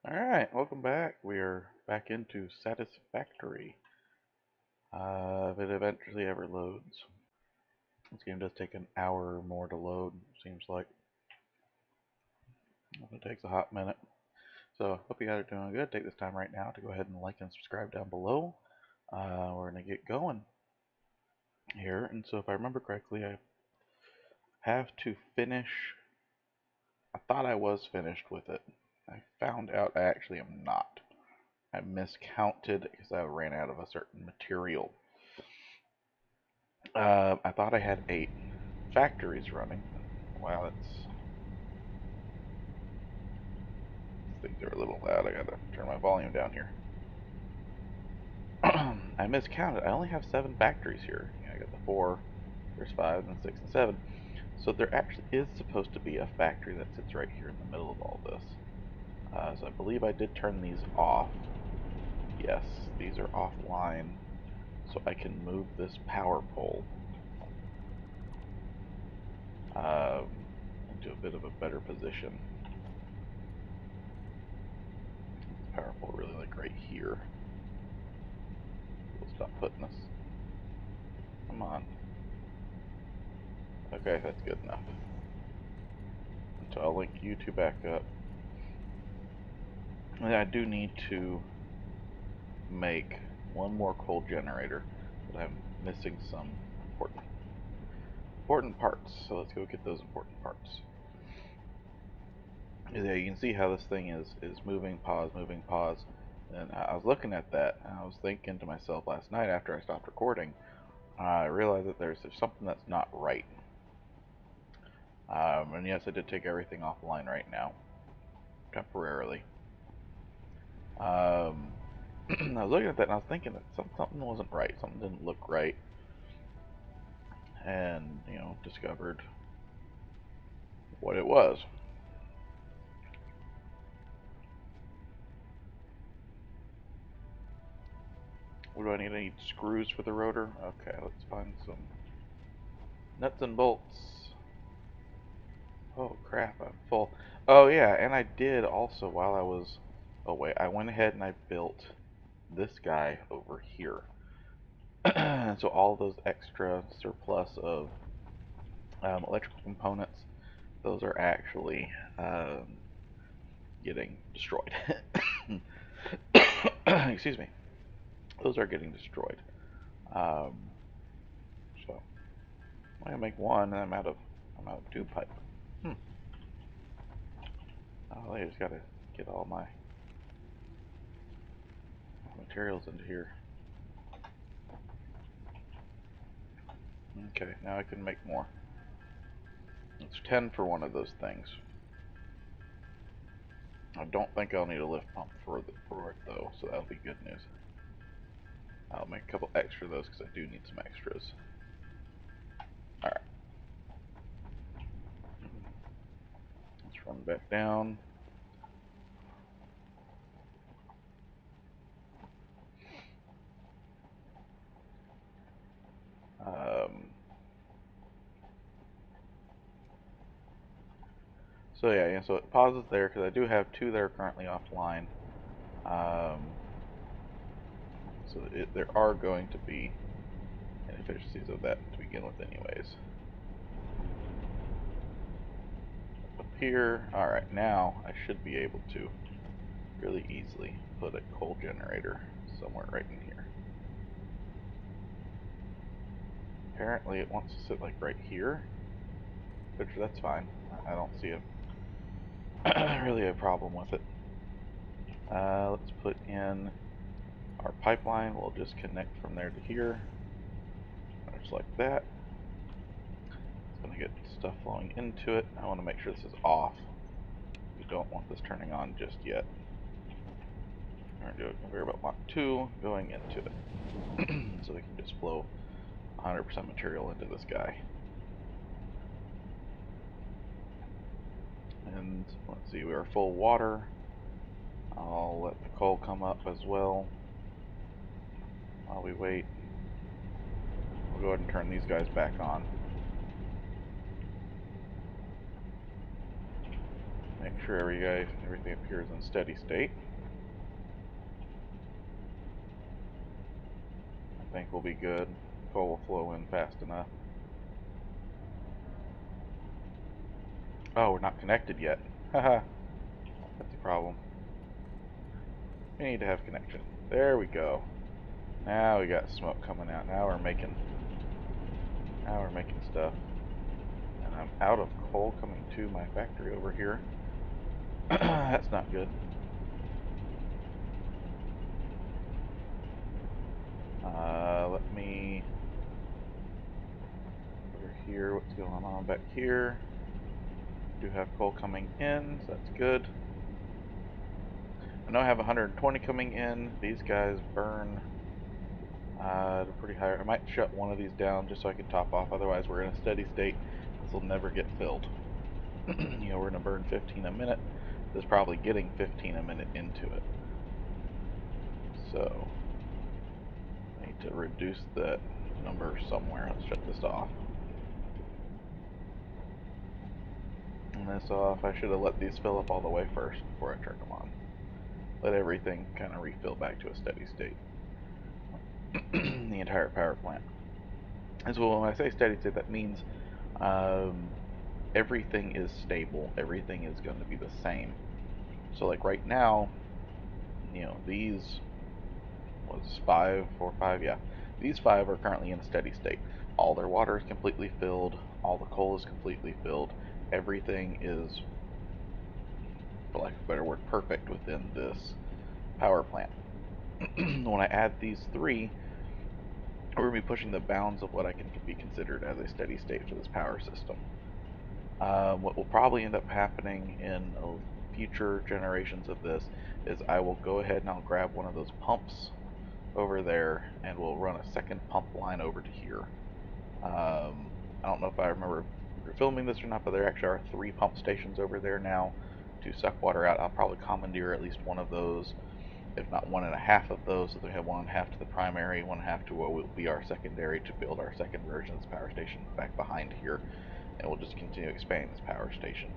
Alright, welcome back. We are back into Satisfactory. If it eventually ever loads. This game does take an hour or more to load, seems like. It takes a hot minute. So, hope you guys are doing good. Take this time right now to go ahead and like and subscribe down below. We're going to get going here. And so, if I remember correctly, I have to finish. I thought I was finished with it. I found out I actually am not. I miscounted because I ran out of a certain material. I thought I had 8 factories running. Wow, things are a little loud. I gotta turn my volume down here. I miscounted. I only have 7 factories here. I got the 4. There's 5, and 6, and 7. So there actually is supposed to be a factory that sits right here in the middle of all this. So I believe I did turn these off. Yes, these are offline, so I can move this power pole um, into a bit of a better position. Power pole really like right here. We'll stop putting this. Come on. Okay, that's good enough. So I'll link you two back up. And I do need to make one more coal generator, but I'm missing some important parts. So let's go get those important parts. Yeah, you can see how this thing is moving, pause, moving, pause. And I was looking at that, and I was thinking to myself last night after I stopped recording, I realized that there's something that's not right. And yes, I did take everything offline right now, temporarily. I was looking at that and I was thinking that something wasn't right. Something didn't look right. And, discovered what it was. What do I need? I need screws for the rotor. Okay, let's find some nuts and bolts. Oh crap, I'm full. Oh yeah, and I did also while I was away, I went ahead and I built this guy over here. So all those extra surplus of electrical components, those are actually getting destroyed. Excuse me. Those are getting destroyed. Um, so I'm gonna make one, and I'm out of tube pipe. Hmm. Oh, I just gotta get all my materials into here. Okay, now I can make more. It's 10 for one of those things. I don't think I'll need a lift pump for it though, so that'll be good news. I'll make a couple extra of those because I do need some extras. Alright. Let's run back down. Um, so so it pauses there because I do have 2 that are currently offline. Um, so there are going to be inefficiencies of that to begin with anyways. Up here, alright, now I should be able to really easily put a coal generator somewhere right in here. Apparently it wants to sit like right here, which that's fine. I don't see really a problem with it. Let's put in our pipeline. We'll just connect from there to here, just like that. It's going to get stuff flowing into it. I want to make sure this is off. We don't want this turning on just yet. We're going to do a conveyor belt lock 2 going into it. So we can just flow 100% material into this guy. And let's see, we are full water. I'll let the coal come up as well while we wait. We'll go ahead and turn these guys back on. Make sure everything up here is in steady state. I think we'll be good. Coal will flow in fast enough. Oh, we're not connected yet. Haha, that's a problem. We need to have connection. There we go. Now we got smoke coming out. Now we're making stuff. And I'm out of coal coming to my factory over here. That's not good. Let me over here. What's going on back here? Do have coal coming in, so that's good. I know I have 120 coming in. These guys burn at a pretty high. I might shut one of these down just so I can top off. Otherwise, we're in a steady state. This will never get filled. You know, we're gonna burn 15 a minute. This is probably getting 15 a minute into it. So I need to reduce that number somewhere. Let's shut this off. And this off. I should have let these fill up all the way first before I turned them on. Let everything kind of refill back to a steady state. The entire power plant. And so when I say steady state, that means everything is stable. Everything is going to be the same. So like right now, you know, these was 5, 4, 5, yeah. These 5 are currently in a steady state. All their water is completely filled. All the coal is completely filled. Everything is, for lack of a better word, perfect within this power plant. When I add these 3, we're going to be pushing the bounds of what I can be considered as a steady state for this power system. What will probably end up happening in future generations of this is I will go ahead and I'll grab one of those pumps over there and we'll run a second pump line over to here. I don't know if I remember if you're filming this or not, but there actually are 3 pump stations over there now to suck water out. I'll probably commandeer at least one of those, if not 1.5 of those, so they have 1.5 to the primary, 1.5 to what will be our secondary to build our second version of this power station back behind here, and we'll just continue expanding this power station.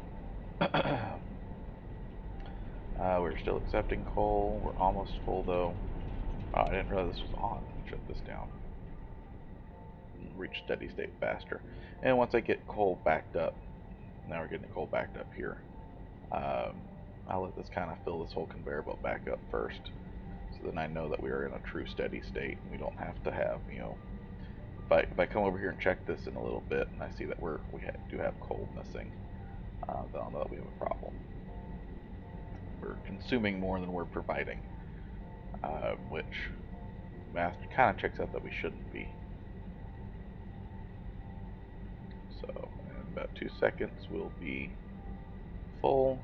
We're still accepting coal. We're almost full though. Oh, I didn't realize this was on. Let me shut this down. Reach steady state faster. And once I get coal backed up, now we're getting coal backed up here. I'll let this kind of fill this whole conveyor belt back up first, so then I know that we are in a true steady state. We don't have to have, you know, if I come over here and check this in a little bit, and I see that we do have coal missing, then I'll know that we have a problem. We're consuming more than we're providing, which math kind of checks out that we shouldn't be. So in about 2 seconds we'll be full.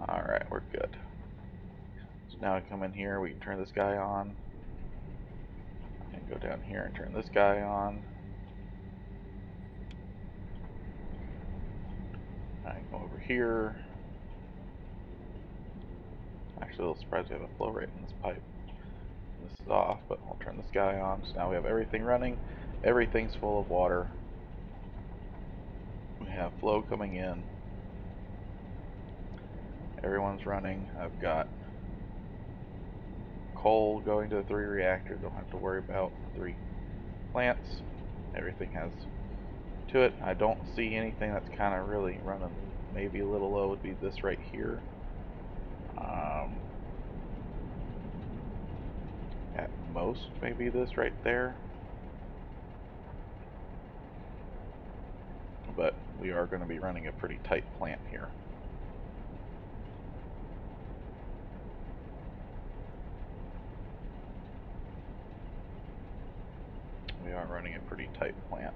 Alright, we're good. So now I come in here, we can turn this guy on. And go down here and turn this guy on. I can go over here. Actually, a little surprised we have a flow rate in this pipe. This is off, but I'll turn this guy on. So now we have everything running. Everything's full of water. We have flow coming in. Everyone's running. I've got coal going to the 3 reactors. Don't have to worry about 3 plants. Everything has to it. I don't see anything that's kind of really running. Maybe a little low would be this right here. At most, maybe this right there. But we are going to be running a pretty tight plant here. We are running a pretty tight plant.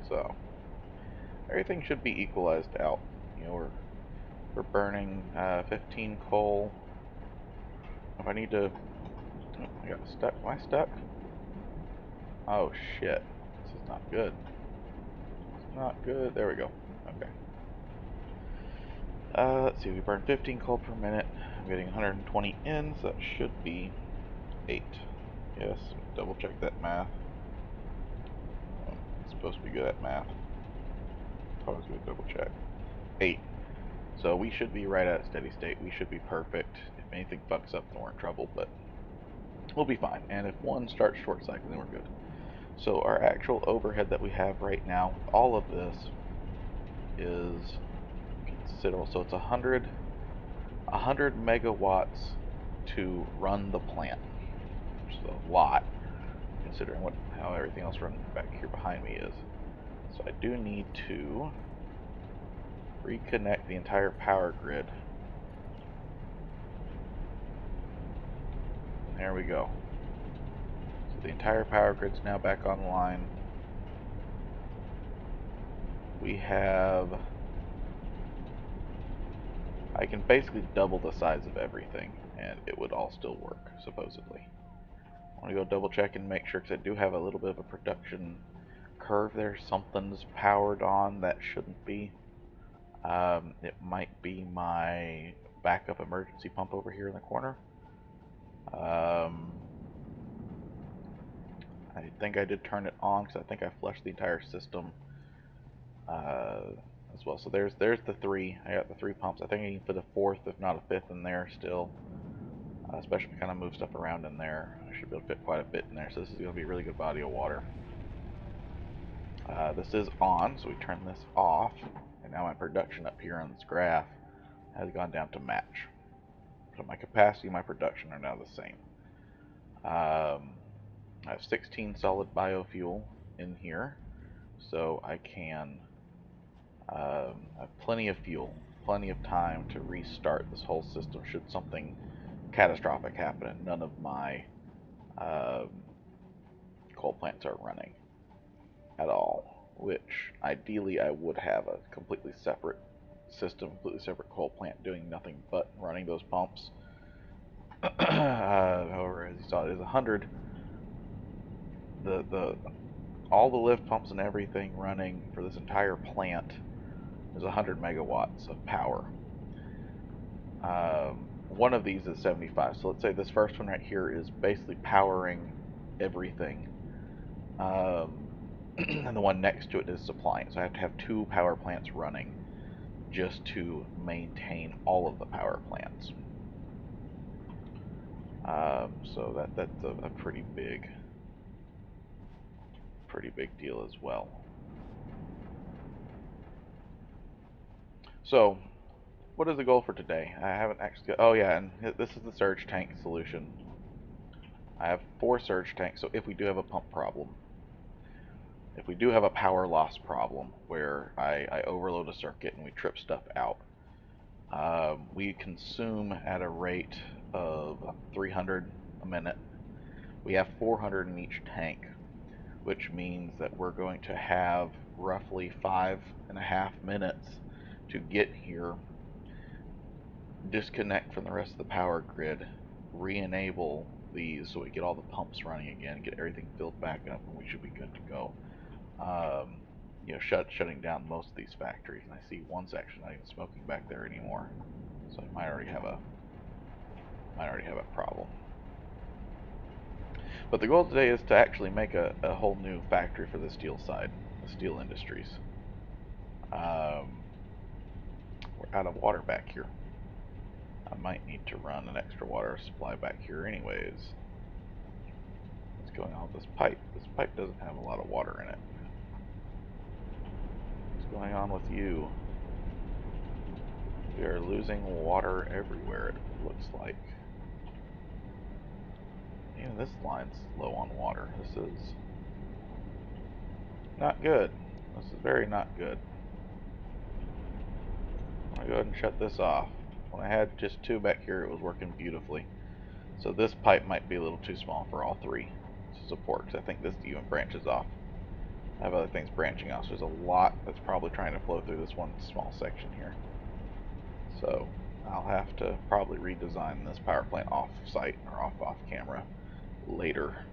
So everything should be equalized out. You know, we're burning 15 coal. If I need to, oh, I got stuck. Am I stuck? Oh shit! This is not good. It's not good. There we go. Okay. Let's see. We burn 15 coal per minute. I'm getting 120 in, so that should be 8. Yes. double check that math. I'm supposed to be good at math. Always good to double check. 8. So we should be right at steady state. We should be perfect. If anything fucks up, then we're in trouble, but we'll be fine. And if one starts short cycling, then we're good. So our actual overhead that we have right now, all of this is considerable. So it's 100 megawatts to run the plant, which is a lot considering how everything else running back here behind me is. So I do need to reconnect the entire power grid. And there we go. So the entire power grid's now back online. We have... I can basically double the size of everything, and it would all still work, supposedly. I want to go double check and make sure, because I do have a little bit of a production curve there. Something's powered on that shouldn't be. It might be my backup emergency pump over here in the corner. I think I did turn it on because I think I flushed the entire system as well. So there's the 3. I got the 3 pumps. I think I can put a 4th, if not a 5th, in there still. Especially if I kind of move stuff around in there. I should be able to fit quite a bit in there. So this is going to be a really good body of water. This is on, so we turn this off. And now my production up here on this graph has gone down to match. So my capacity and my production are now the same. I have 16 solid biofuel in here, so I can have plenty of fuel, plenty of time to restart this whole system should something catastrophic happen and none of my coal plants are running at all, which ideally I would have a completely separate system, completely separate coal plant doing nothing but running those pumps. However, as you saw, it is 100. All the lift pumps and everything running for this entire plant is 100 megawatts of power. One of these is 75. So let's say this first one right here is basically powering everything. And the one next to it is supplying. So I have to have 2 power plants running just to maintain all of the power plants. So that's a pretty big deal as well. So what is the goal for today? I haven't actually... Oh yeah, and this is the surge tank solution. I have 4 surge tanks, so if we do have a pump problem, if we do have a power loss problem where I overload a circuit and we trip stuff out, we consume at a rate of 300 a minute. We have 400 in each tank, which means that we're going to have roughly 5.5 minutes to get here, disconnect from the rest of the power grid, re-enable these so we get all the pumps running again, get everything filled back up, and we should be good to go. Shutting down most of these factories. And I see one section not even smoking back there anymore, so I might already have a problem. But the goal today is to actually make a whole new factory for the steel side, the steel industries. We're out of water back here. I might need to run an extra water supply back here anyways. What's going on with this pipe? This pipe doesn't have a lot of water in it. What's going on with you? We are losing water everywhere, it looks like. Even this line's low on water. This is not good. This is very not good. I'm going to go ahead and shut this off. When I had just 2 back here, it was working beautifully. So this pipe might be a little too small for all 3 to support, because I think this even branches off. I have other things branching off, so there's a lot that's probably trying to flow through this one small section here. So I'll have to probably redesign this power plant off-site or off camera later.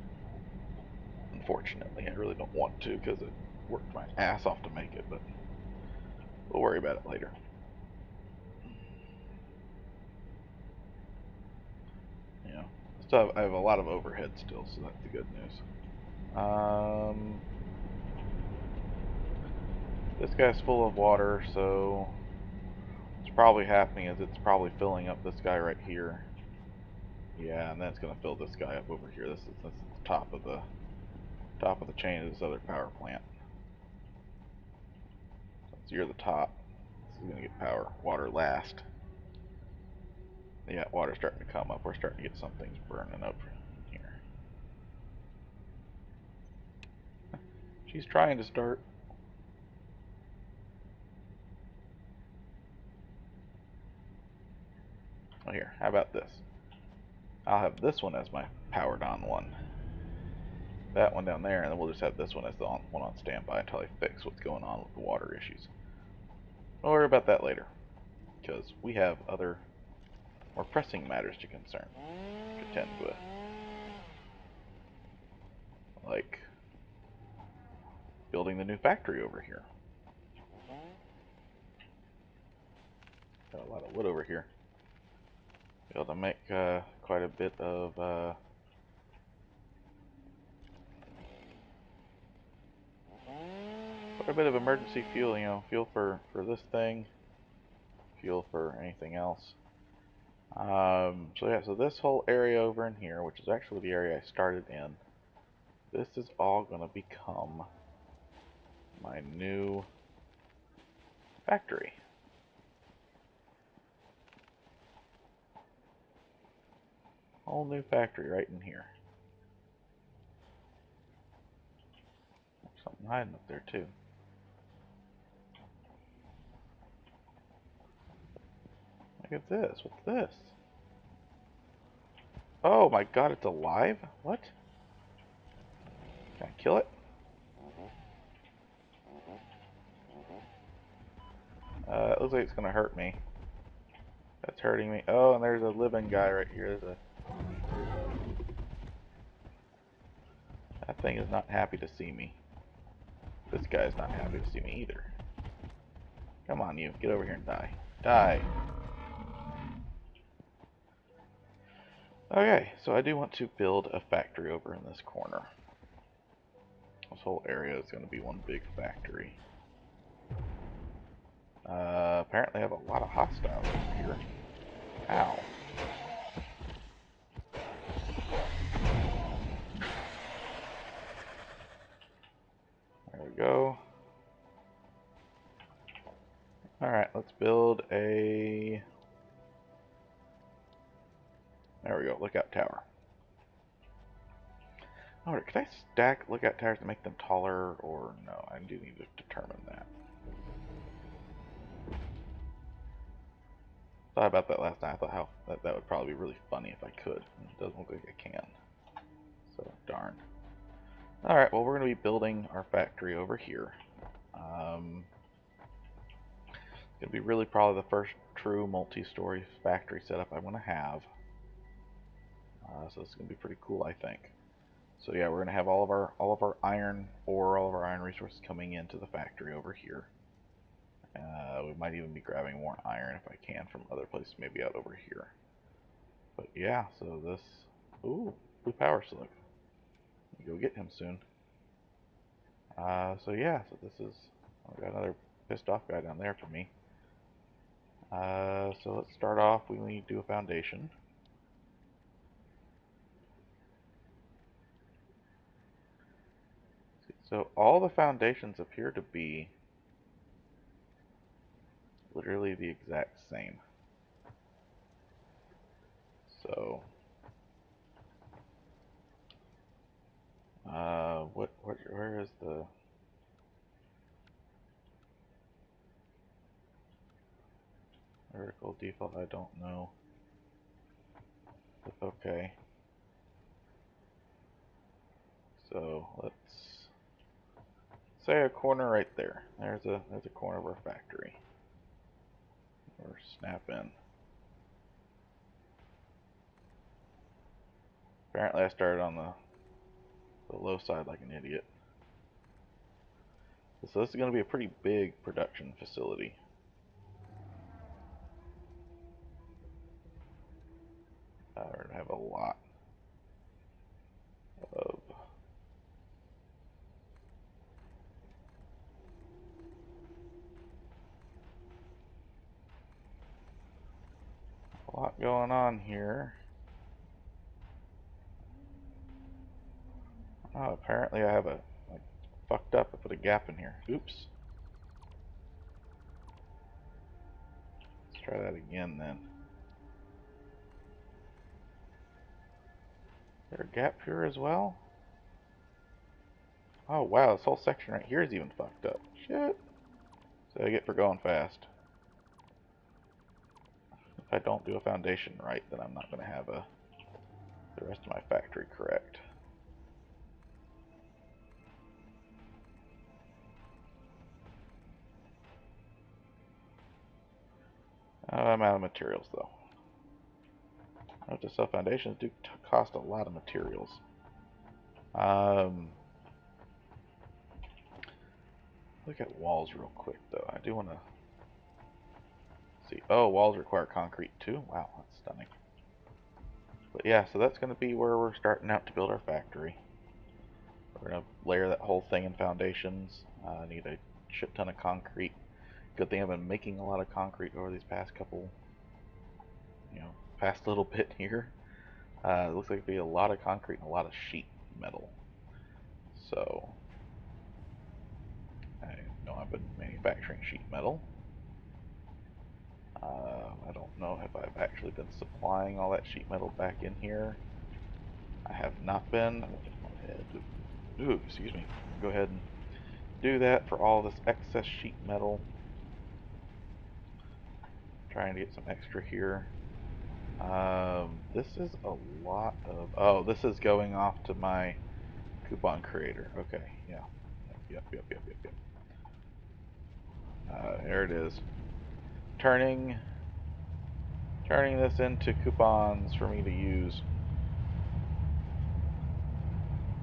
Unfortunately, I really don't want to because it worked my ass off to make it, but we'll worry about it later. So I have a lot of overhead still, so that's the good news. This guy's full of water, so what's probably happening is it's probably filling up this guy right here. Yeah, and then it's gonna fill this guy up over here. This is the top of the chain of this other power plant. Since you're the top, this is gonna get water last. Yeah, water's starting to come up. We're starting to get some things burning up in here. She's trying to start. Oh, here, how about this? I'll have this one as my powered on one. That one down there, and then we'll just have this one as the one on standby until I fix what's going on with the water issues. We'll worry about that later, because we have other, more pressing matters to contend with. Like building the new factory over here. Got a lot of wood over here. Be able to make quite a bit of emergency fuel. You know, fuel for this thing, fuel for anything else. So yeah, so this whole area over in here, which is actually the area I started in, this is all going to become my new factory. Whole new factory right in here. There's something hiding up there too. Look at this. What's this? Oh my god, it's alive? What? Can I kill it? It looks like it's gonna hurt me. That's hurting me. Oh, and there's a living guy right here. That thing is not happy to see me. This guy's not happy to see me either. Come on, you. Get over here and die. Die. Okay, so I do want to build a factory over in this corner. This whole area is going to be one big factory. Apparently I have a lot of hostiles over here. Ow. There we go. Alright, let's build a... There we go, lookout tower. Oh, could I stack lookout towers to make them taller, or no? I do need to determine that. Thought about that last night. I thought that would probably be really funny if I could. It doesn't look like I can. So, darn. Alright, well, we're going to be building our factory over here. It's going to be really probably the first true multi-story factory setup I want to have. So it's going to be pretty cool, I think. So yeah, we're going to have all of our iron ore, all of our iron resources coming into the factory over here. We might even be grabbing more iron if I can from other places, maybe out over here. But yeah, so this... Ooh, blue power slug. Go get him soon. So yeah, so this is... I've got another pissed off guy down there for me. So let's start off. We need to do a foundation. So all the foundations appear to be literally the exact same. So, where is the vertical default? I don't know. Okay. So let's say a corner right there. There's a corner of our factory. Or snap in. Apparently I started on the low side like an idiot. So this is going to be a pretty big production facility. We're going to have a lot. going on here. Oh, apparently I have like, fucked up. I put a gap in here. Oops. Let's try that again then. Is there a gap here as well? Oh wow, this whole section right here is even fucked up. Shit. So I get for going fast. If I don't do a foundation right, then I'm not going to have the rest of my factory correct. I'm out of materials though. Note to sell foundations do cost a lot of materials. Look at walls real quick though. I do want to see. Oh, walls require concrete too. Wow, that's stunning. But yeah, so that's going to be where we're starting out to build our factory. We're going to layer that whole thing in foundations. I need a shit ton of concrete. Good thing I've been making a lot of concrete over these past couple, past little bit here. It looks like it'd be a lot of concrete and a lot of sheet metal. So, I know I've been manufacturing sheet metal. I don't know if I've actually been supplying all that sheet metal back in here. I have not been. Ooh, excuse me. Go ahead and do that for all this excess sheet metal. Trying to get some extra here. This is a lot of... Oh, this is going off to my coupon creator. Okay, yeah. Yep. There it is. Turning this into coupons for me to use.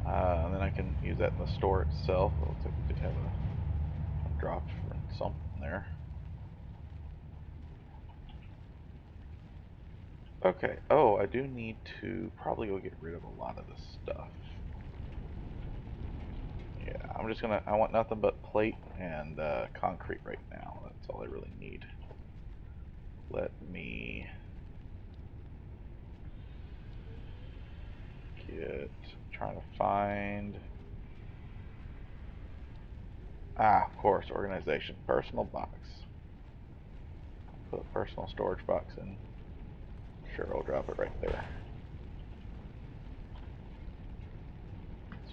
And then I can use that in the store itself. It looks like we did have a drop from something there. Okay. Oh, I do need to probably go get rid of a lot of this stuff. Yeah, I'm just gonna... I want nothing but plate and concrete right now. That's all I really need. Let me get... trying to find... Ah, of course, organization. Personal box. Put a personal storage box in. Sure, I'll drop it right there.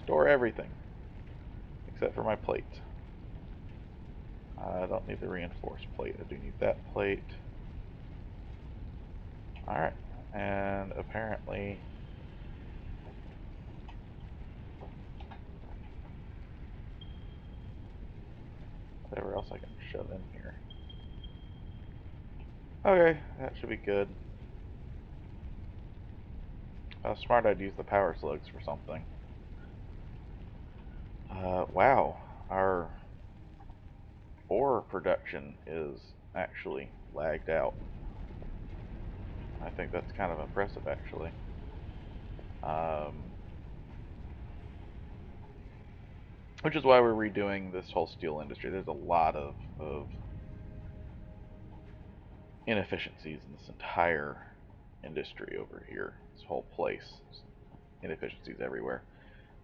Store everything. Except for my plate. I don't need the reinforced plate. I do need that plate. Alright. And apparently... whatever else I can shove in here. Okay, that should be good. Smart I'd use the power slugs for something. Wow. Our ore production is actually lagged out. I think that's kind of impressive, actually. Which is why we're redoing this whole steel industry. There's a lot of inefficiencies in this entire industry over here. This whole place. Inefficiencies everywhere.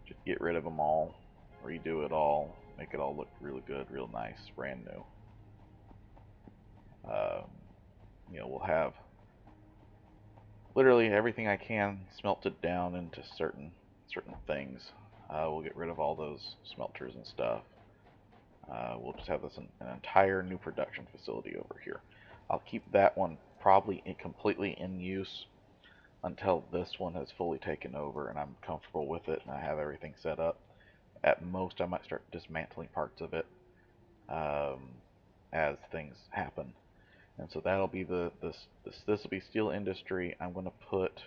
Just get rid of them all. Redo it all. Make it all look really good, real nice, brand new. Um, we'll have literally everything I can smelted down into certain things. We'll get rid of all those smelters and stuff. We'll just have this an entire new production facility over here. I'll keep that one probably completely in use until this one has fully taken over and I'm comfortable with it and I have everything set up. At most, I might start dismantling parts of it as things happen. And so that'll be this will be steel industry. I'm going to put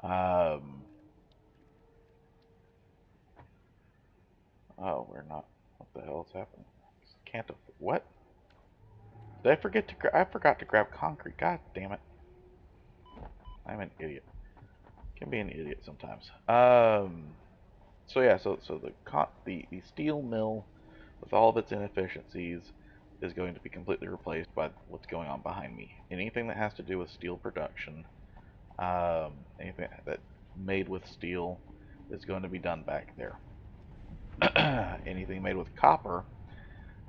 oh, we're not. What the hell is happening? Can't. What? Did I forget to? I forgot to grab concrete. God damn it! I'm an idiot. Can be an idiot sometimes. So yeah. So the steel mill with all of its inefficiencies is going to be completely replaced by what's going on behind me. Anything that has to do with steel production, anything that made with steel is going to be done back there. Anything made with copper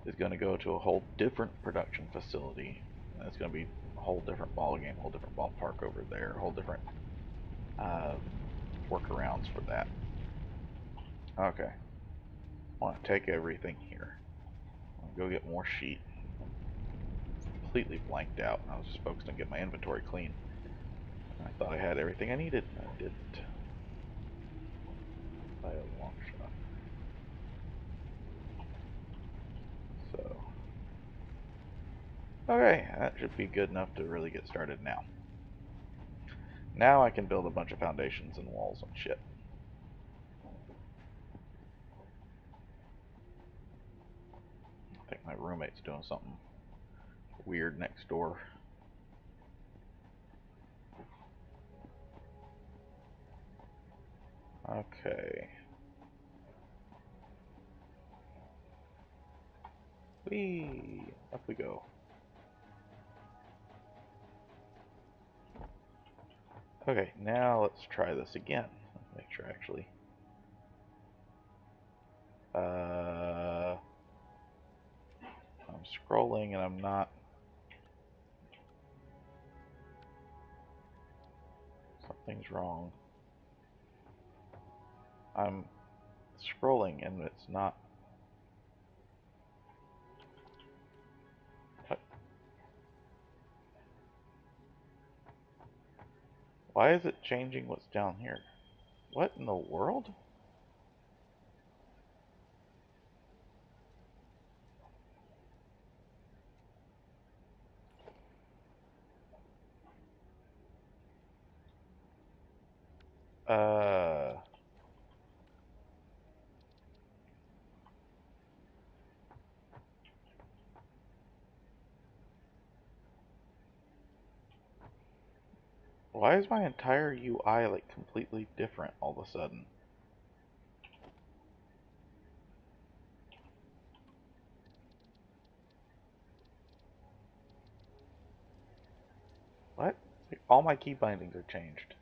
is going to go to a whole different production facility. And it's going to be a whole different ball game, a whole different ballpark over there, a whole different uh, workarounds for that. Okay, I want to take everything here. I'm going to go get more sheet. Completely blanked out. I was just focused on getting my inventory clean. I thought I had everything I needed. I didn't. By a long shot. So, okay, that should be good enough to really get started now. Now I can build a bunch of foundations and walls and shit. I think my roommate's doing something weird next door. Okay. Whee! Up we go. Okay, now let's try this again. Let's make sure actually. I'm scrolling and I'm not. Something's wrong. I'm scrolling and it's not. What? Why is it changing what's down here? What in the world? Uh, why is my entire UI like completely different all of a sudden? What? Like, all my key bindings are changed.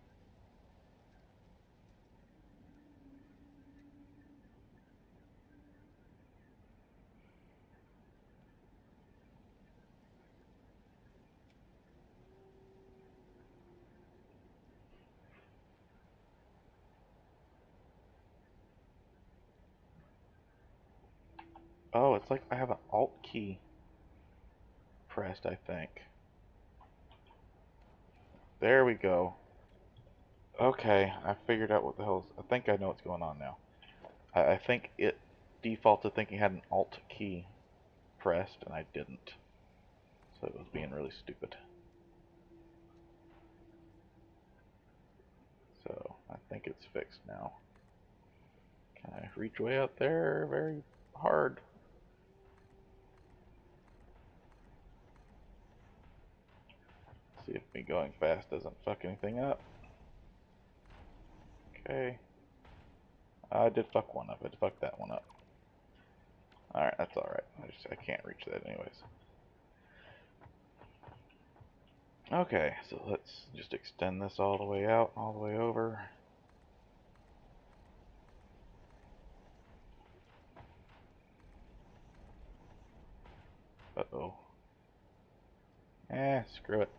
Oh, it's like I have an Alt key pressed, I think. There we go. Okay, I figured out what the hell's... I think I know what's going on now. I think it defaulted thinking I had an Alt key pressed, and I didn't. So it was being really stupid. So, I think it's fixed now. Can I reach way out there? Very hard. See if me going fast doesn't fuck anything up. Okay. I did fuck one up. I did fuck that one up. Alright, that's alright. I can't reach that anyways. Okay, so let's just extend this all the way out, all the way over. Uh-oh. Screw it.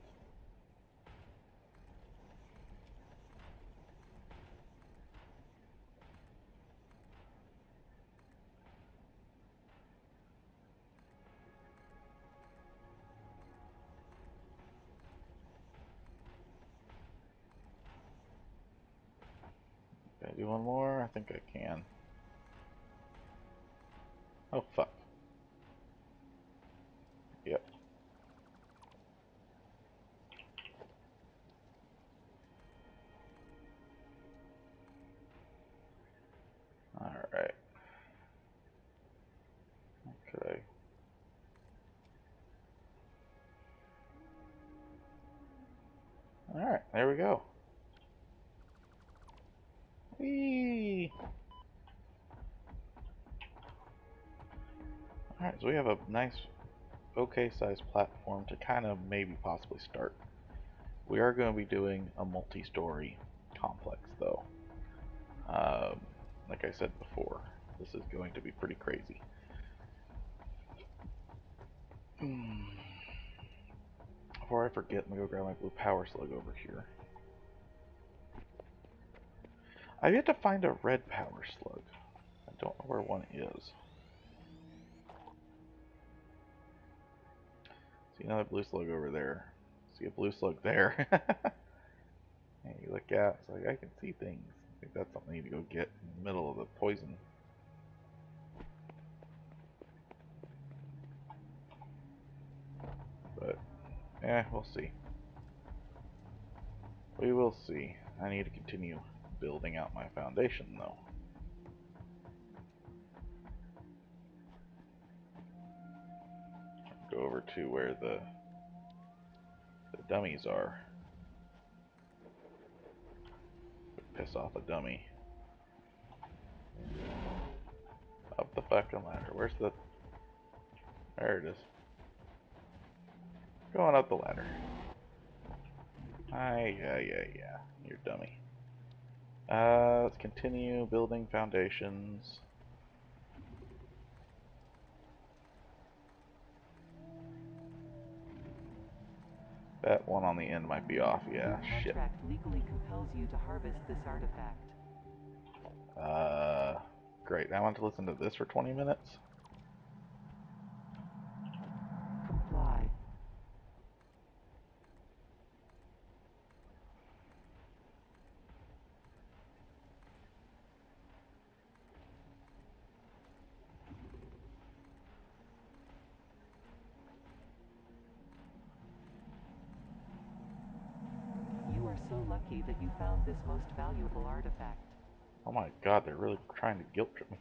Can I do one more? I think I can. Oh, fuck. Yep. Alright. Okay. Alright, there we go. Whee! Alright, so we have a nice okay sized platform to kind of maybe possibly start. We are going to be doing a multi-story complex though. Um, like I said before, this is going to be pretty crazy. Before I forget, I'm going to go grab my blue power slug over here. I've yet to find a red power slug. I don't know where one is. See another blue slug over there. See a blue slug there. And you look out, it's like I can see things. I think that's something I need to go get in the middle of the poison. But, yeah, we'll see. We will see. I need to continue building out my foundation, though. Go over to where the dummies are. Piss off a dummy. Up the fucking ladder. Where's the... There it is. Going up the ladder. Yeah. You're a dummy. Let's continue building foundations. That one on the end might be off, yeah, shit. Your contract legally compels you to harvest this artifact. Great. I want to listen to this for 20 minutes. Comply. You are so lucky that you found this most valuable artifact. Oh my god, they're really trying to guilt trip me.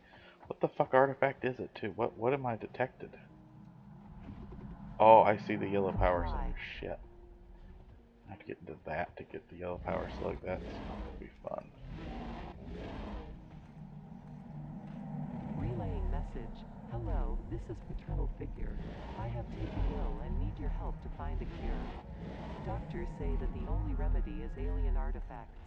What the fuck artifact is it, too? What am I detected? Oh, I see the yellow power slug. Shit. I have to get into that to get the yellow power slug. That's not going to be fun. Relaying message. Hello, this is Paternal Figure. I have taken ill and need your help to find a cure. Doctors say that the only remedy is alien artifacts.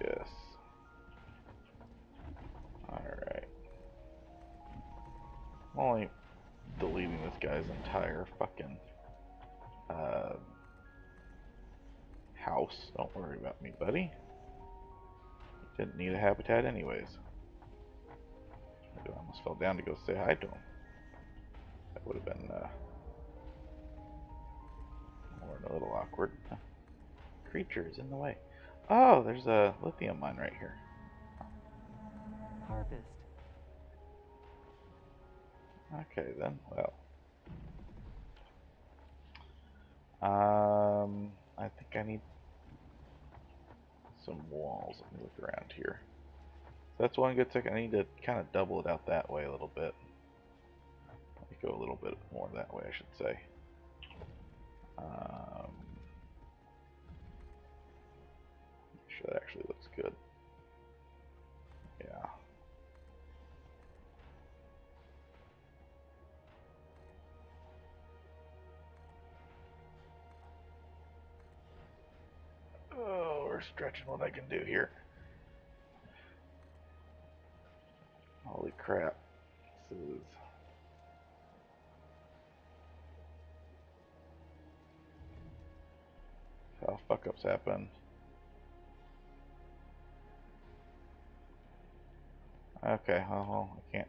Yes. Alright. I'm only deleting this guy's entire fucking house. Don't worry about me, buddy. He didn't need a habitat anyways. I almost fell down to go say hi to him. That would have been more a little awkward. Creatures in the way. Oh, there's a lithium mine right here. Harvest. Okay then, well. I think I need some walls. Let me look around here. So that's one good thing. I need to kind of double it out that way a little bit. Let me go a little bit more that way, I should say. Make sure that actually looks good. Yeah. Oh, we're stretching what I can do here. Holy crap. This is... how fuck ups happen. Okay, well, I can't.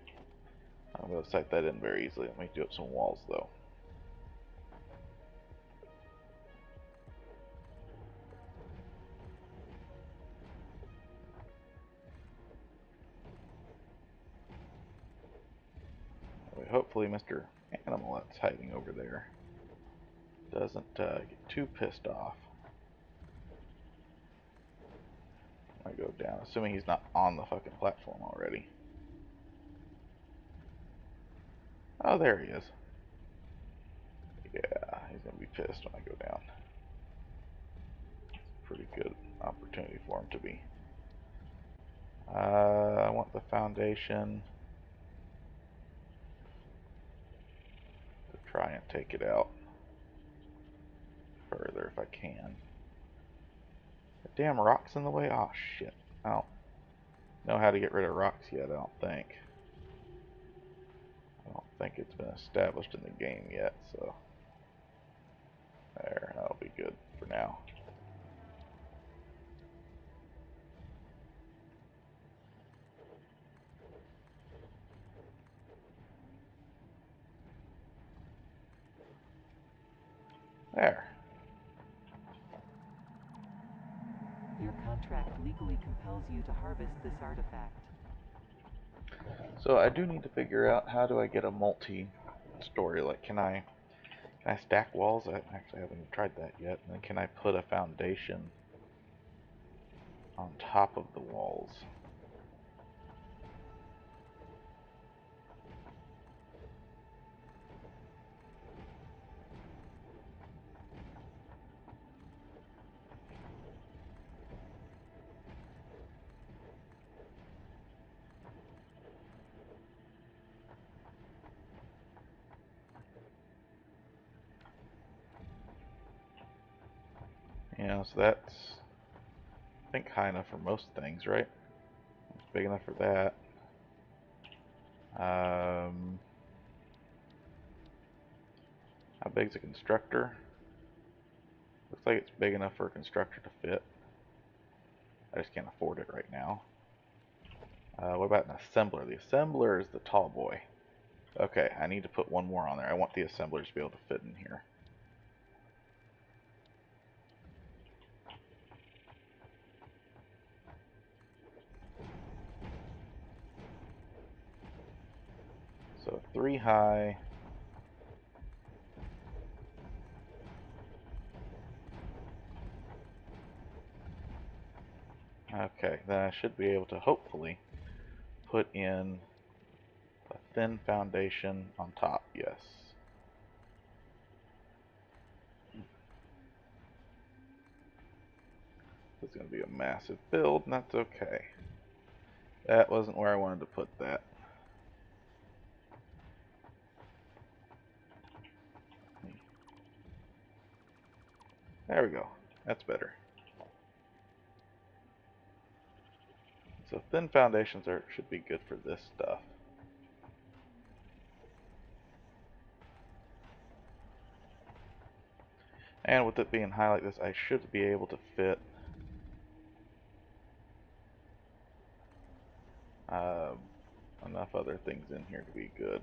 I'm going to sight that in very easily. Let me do up some walls though. Hopefully Mr. Animal that's hiding over there doesn't get too pissed off. I go down, assuming he's not on the fucking platform already. Oh, there he is. Yeah, he's gonna be pissed when I go down. It's a pretty good opportunity for him to be. I want the foundation to try and take it out further if I can. The damn rock's in the way? Oh shit. I don't know how to get rid of rocks yet, I don't think. I don't think it's been established in the game yet, so there, that'll be good for now. There. Your contract legally compels you to harvest this artifact. So I do need to figure out how do I get a multi-story. Like, can I stack walls? I actually haven't tried that yet. And then can I put a foundation on top of the walls? You know, so that's, I think, high enough for most things, right? It's big enough for that. How big's a constructor? Looks like it's big enough for a constructor to fit. I just can't afford it right now. What about an assembler? The assembler is the tall boy. Okay, I need to put one more on there. I want the assembler to be able to fit in here. So 3 high. Okay, then I should be able to hopefully put in a thin foundation on top. Yes. It's going to be a massive build, and that's okay. That wasn't where I wanted to put that. There we go. That's better. So thin foundations should be good for this stuff. And with it being high like this, I should be able to fit enough other things in here to be good.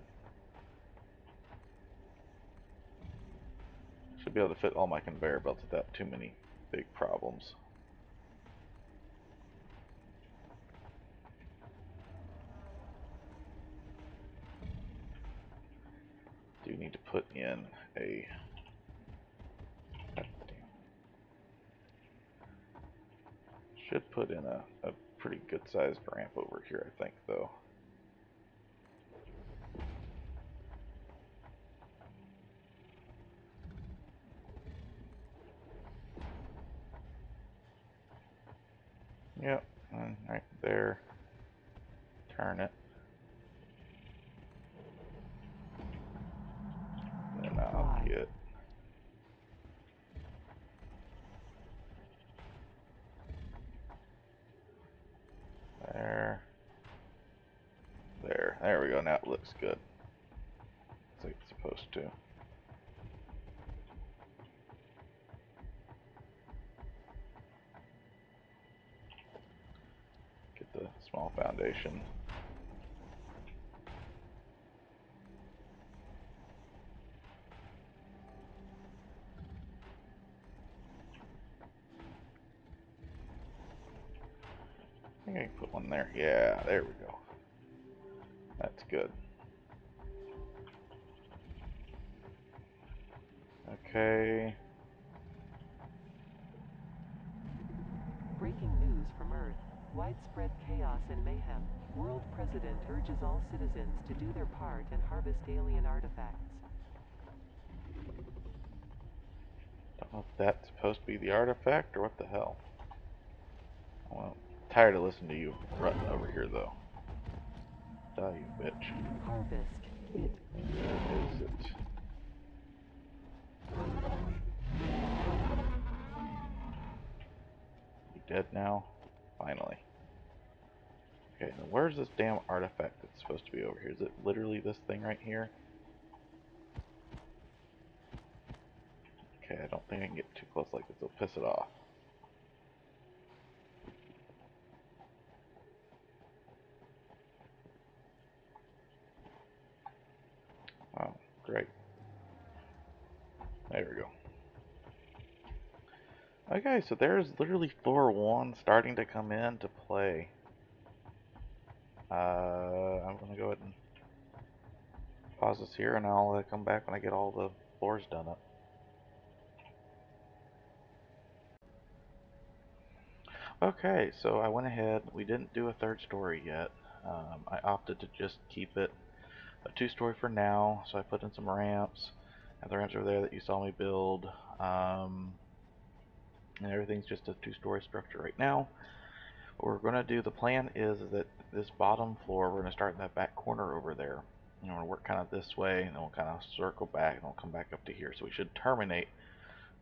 Should be able to fit all my conveyor belts without too many big problems. Do need to put in a... Should put in a pretty good sized ramp over here, I think, though. Yep, and right there. Turn it. Then I'll get... There. There. There we go. Now it looks good. It's like it's supposed to. Get the small foundation. I think I can put one there. Yeah, there we go. That's good. Okay. Breaking news from Earth. Widespread chaos and mayhem. World President urges all citizens to do their part and harvest alien artifacts. Don't know if that's supposed to be the artifact or what the hell. Well, tired of listening to you rutting over here, though. Die, you bitch. Harvest. It. Where is it? You dead now? Finally. Okay, now where's this damn artifact that's supposed to be over here? Is it literally this thing right here? Okay, I don't think I can get too close like this. It'll piss it off. Oh, great. There we go. Okay, so there's literally floor 1 starting to come into play. I'm going to go ahead and pause this here, and I'll come back when I get all the floors done up. Okay, so I went ahead. We didn't do a third story yet. I opted to just keep it a 2-story for now, so I put in some ramps. And the ramps over there that you saw me build. And everything's just a 2-story structure right now. What we're going to do, the plan is that this bottom floor, we're going to start in that back corner over there. And we're going to work kind of this way, and then we'll kind of circle back, and we'll come back up to here. So we should terminate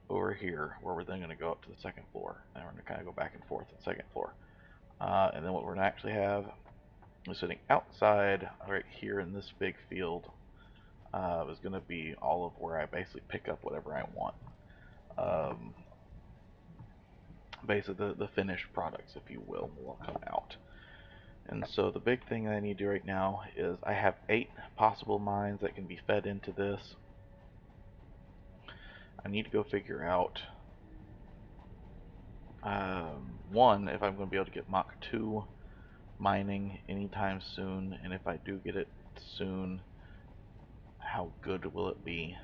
over here, where we're then going to go up to the second floor. And we're going to kind of go back and forth to the second floor. And then what we're going to actually have is sitting outside right here in this big field is going to be all of where I basically pick up whatever I want. Basically the finished products, if you will come out. And so the big thing I need to do right now is I have 8 possible mines that can be fed into this. I need to go figure out one, if I'm going to be able to get Mach 2 mining anytime soon, and if I do get it soon, how good will it be?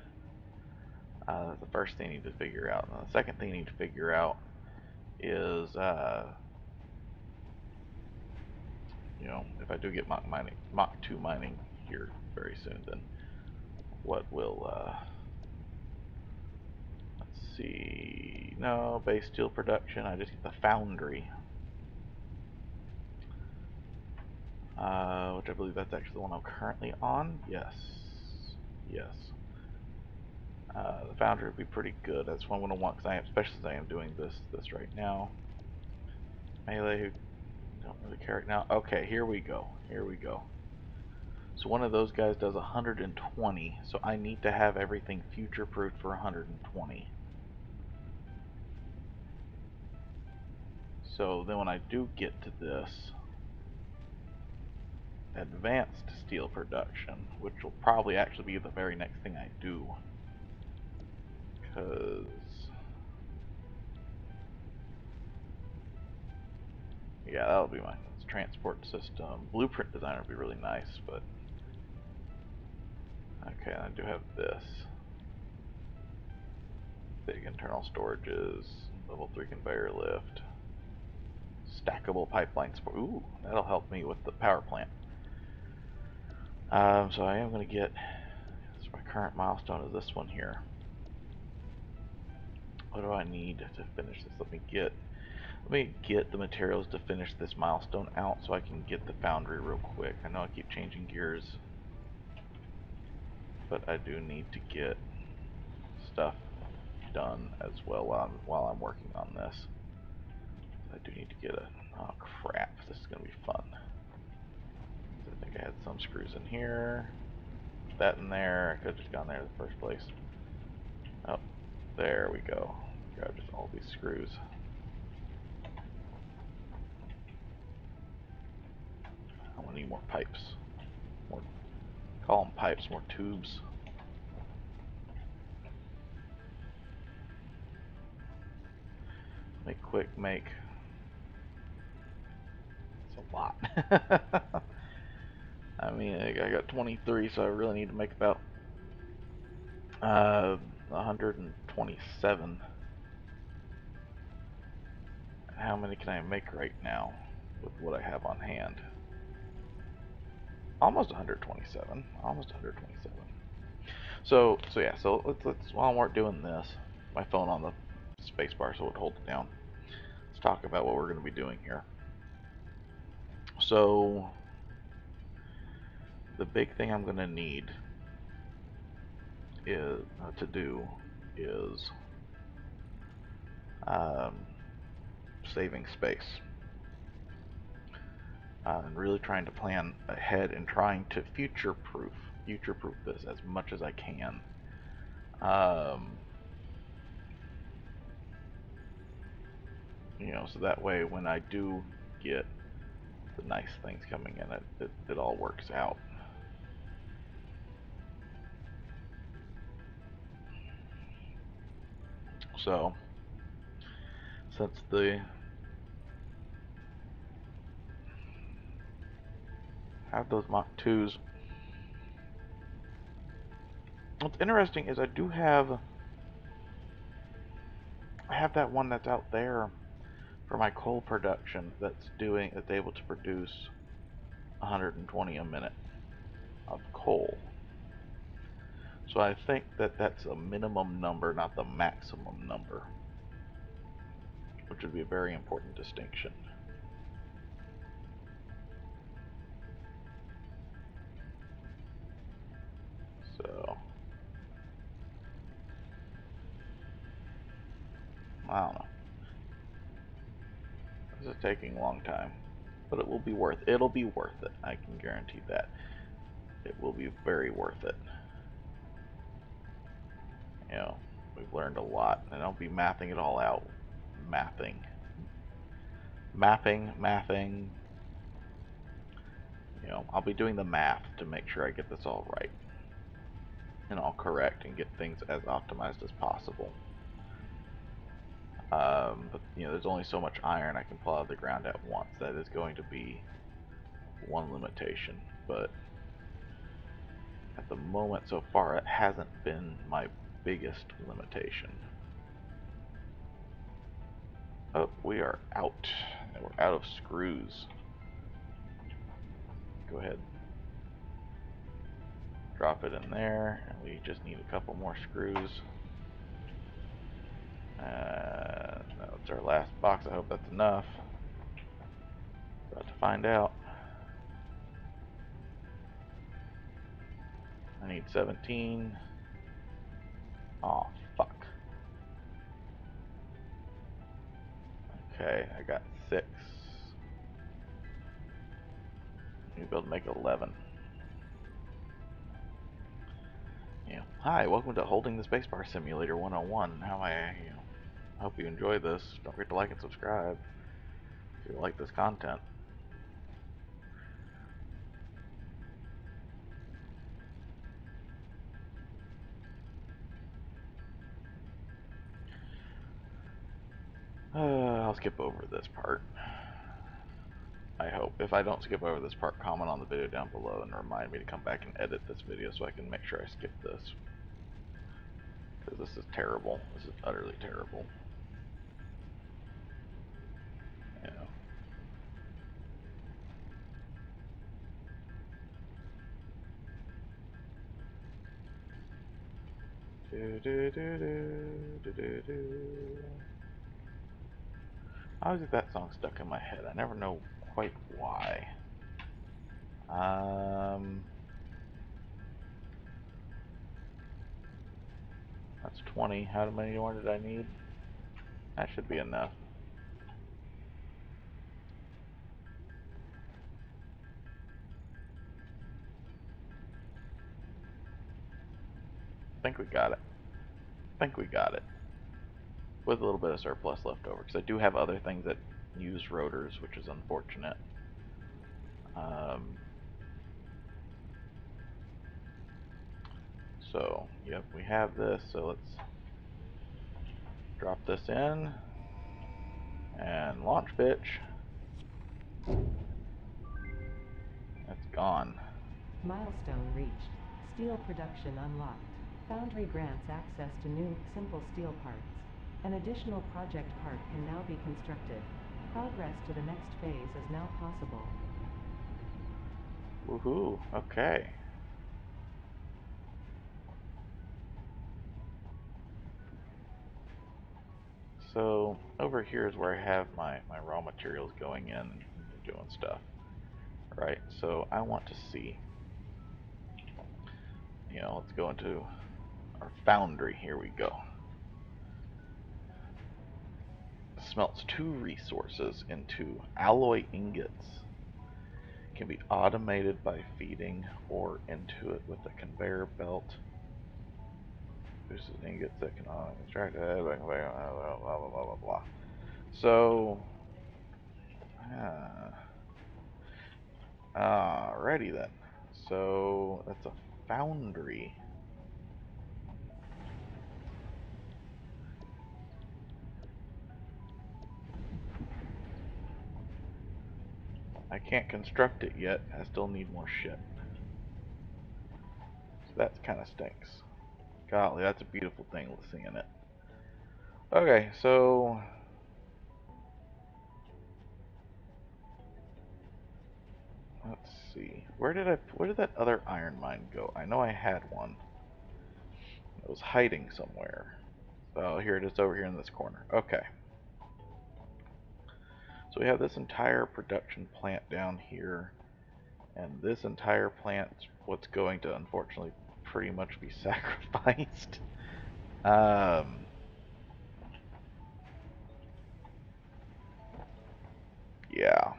The first thing I need to figure out. And the second thing I need to figure out is, you know, if I do get Mach 2 mining here very soon, then what will, let's see, no, base steel production, I just get the foundry. Which I believe that's actually the one I'm currently on. Yes. Yes. The foundry would be pretty good. That's one I'm going to want, because especially as I am doing this right now. Melee, who don't really care right now. Okay, here we go. Here we go. So one of those guys does 120, so I need to have everything future-proofed for 120. So then when I do get to this advanced steel production, which will probably actually be the very next thing I do, because yeah, that'll be my transport system. Blueprint designer would be really nice, but okay, I do have this. Big internal storages, level 3 conveyor lift, stackable pipeline support. Ooh, that'll help me with the power plant. So I am going to get, so my current milestone is this one here. What do I need to finish this? Let me get the materials to finish this milestone out so I can get the foundry real quick. I know I keep changing gears, but I do need to get stuff done as well while I'm working on this. I do need to get a, oh crap, this is going to be fun. I think I had some screws in here, that in there, I could have just gone there in the first place. Oh, there we go. Grab just all these screws. I'm going to need more pipes. More, call them pipes, more tubes. Make quick, make. It's a lot. I mean, I got 23, so I really need to make about 127. How many can I make right now with what I have on hand? Almost 127. Almost 127. So yeah. So let's while we're doing this, my phone on the space bar, so it holds it down. Let's talk about what we're going to be doing here. So the big thing I'm gonna need is to do is um, saving space, and really trying to plan ahead and trying to future-proof this as much as I can. Um, so that way when I do get the nice things coming in, it all works out. So since the have those Mach 2s, what's interesting is I have that one that's out there for my coal production that's able to produce 120 a minute of coal. So I think that's a minimum number, not the maximum number, which would be a very important distinction. So I don't know. This is taking a long time, but it'll be worth it. I can guarantee that. It will be very worth it. We've learned a lot, and I'll be mapping it all out. Mapping. I'll be doing the math to make sure I get this all right and all correct and get things as optimized as possible. But there's only so much iron I can pull out of the ground at once. That is going to be one limitation, but at the moment so far it hasn't been my biggest limitation. Oh, we are out. We're out of screws. Go ahead. Drop it in there, and we just need a couple more screws. That's our last box. I hope that's enough. About to find out. I need 17. Oh, fuck. Okay, I got 6. Maybe I'll make 11. Hi, welcome to Holding the Spacebar Simulator 101. Hope you enjoy this. Don't forget to like and subscribe if you like this content. I'll skip over this part. I hope. If I don't skip over this part, comment on the video down below and remind me to come back and edit this video so I can make sure I skip this. Because this is terrible. This is utterly terrible. I always get that song stuck in my head. I never know quite why. That's 20. How many more did I need? That should be enough. I think we got it. With a little bit of surplus left over. Because I do have other things that use rotors, which is unfortunate. So, yep, we have this. So let's drop this in. And launch, bitch. That's gone. Milestone reached. Steel production unlocked. Foundry grants access to new, simple steel parts. An additional project part can now be constructed. Progress to the next phase is now possible. Woohoo, okay. So over here is where I have my raw materials going in and doing stuff. right? So I want to see, let's go into our foundry. Here we go. Smelts 2 resources into alloy ingots. Can be automated by feeding ore into it with a conveyor belt. Boosted ingots that can extract blah blah blah blah blah. So, alrighty then. So that's a foundry. I can't construct it yet. I still need more shit. So that kind of stinks. Golly, that's a beautiful thing seeing it. Okay, so let's see. Where did that other iron mine go? I know I had one. It was hiding somewhere. Oh, here it is over here in this corner. Okay. So we have this entire production plant down here, and this entire plant's what's going to unfortunately pretty much be sacrificed. Um, yeah.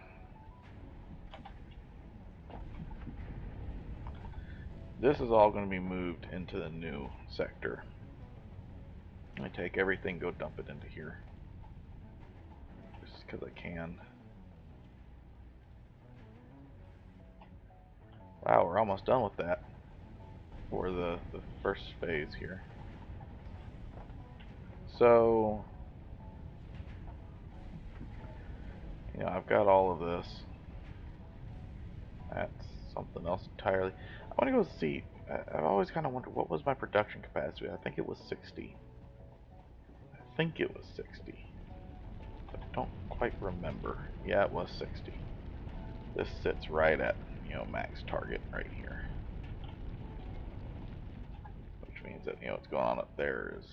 This is all going to be moved into the new sector. I take everything, go dump it into here. Just because I can. Wow, we're almost done with that. For the first phase here. So, I've got all of this. That's something else entirely. I want to go see. I've always kind of wondered what was my production capacity. I think it was 60. I think it was 60. But I don't quite remember. Yeah, it was 60. This sits right at, max target right here. Which means that, what's going on up there is,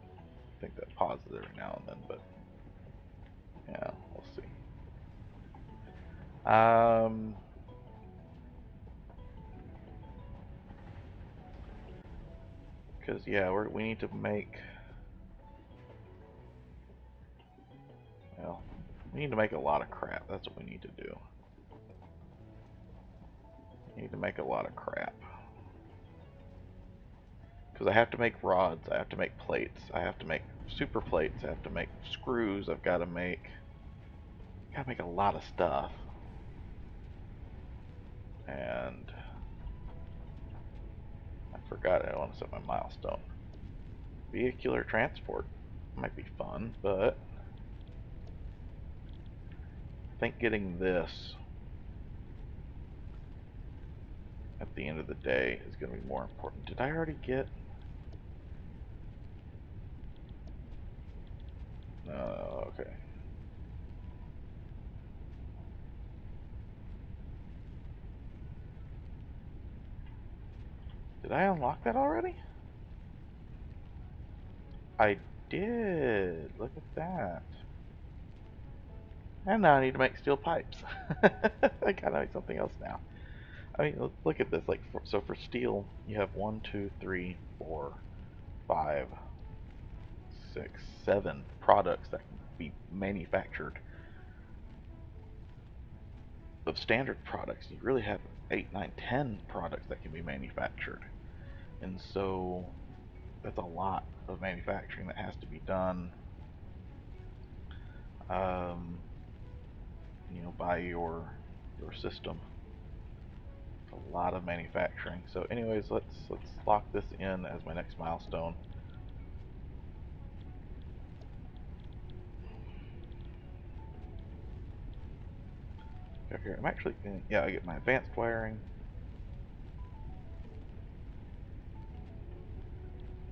I think that pauses every now and then, but yeah, we'll see. Because yeah, we need to make, well, we need to make a lot of crap. That's what we need to do. We need to make a lot of crap. Because I have to make rods, I have to make plates, I have to make super plates, I have to make screws, I've got to make a lot of stuff. And I forgot I want to set my milestone. Vehicular transport might be fun, but I think getting this at the end of the day is going to be more important. Did I already get? No, okay. Did I unlock that already? I did. Look at that. And now I need to make steel pipes. I gotta make something else now. I mean, look at this. Like, so for steel, you have 1, 2, 3, 4, 5, 6, 7 products that can be manufactured. Of standard products, you really have 8, 9, 10 products that can be manufactured. And so that's a lot of manufacturing that has to be done, um, by your system. It's a lot of manufacturing. So, anyways, let's lock this in as my next milestone. Here, I'm actually, yeah, I get my advanced wiring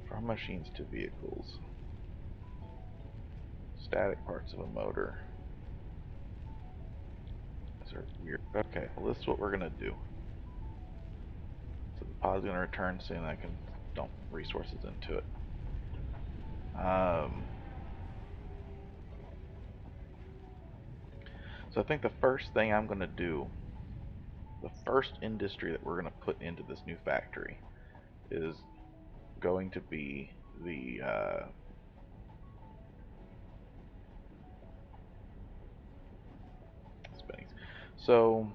from machines to vehicles. Static parts of a motor. These are weird. Okay, well, this is what we're gonna do. So the pod's gonna return soon. I can dump resources into it. So I think the first thing I'm gonna do the first industry that we're going to put into this new factory is going to be the spinnings. So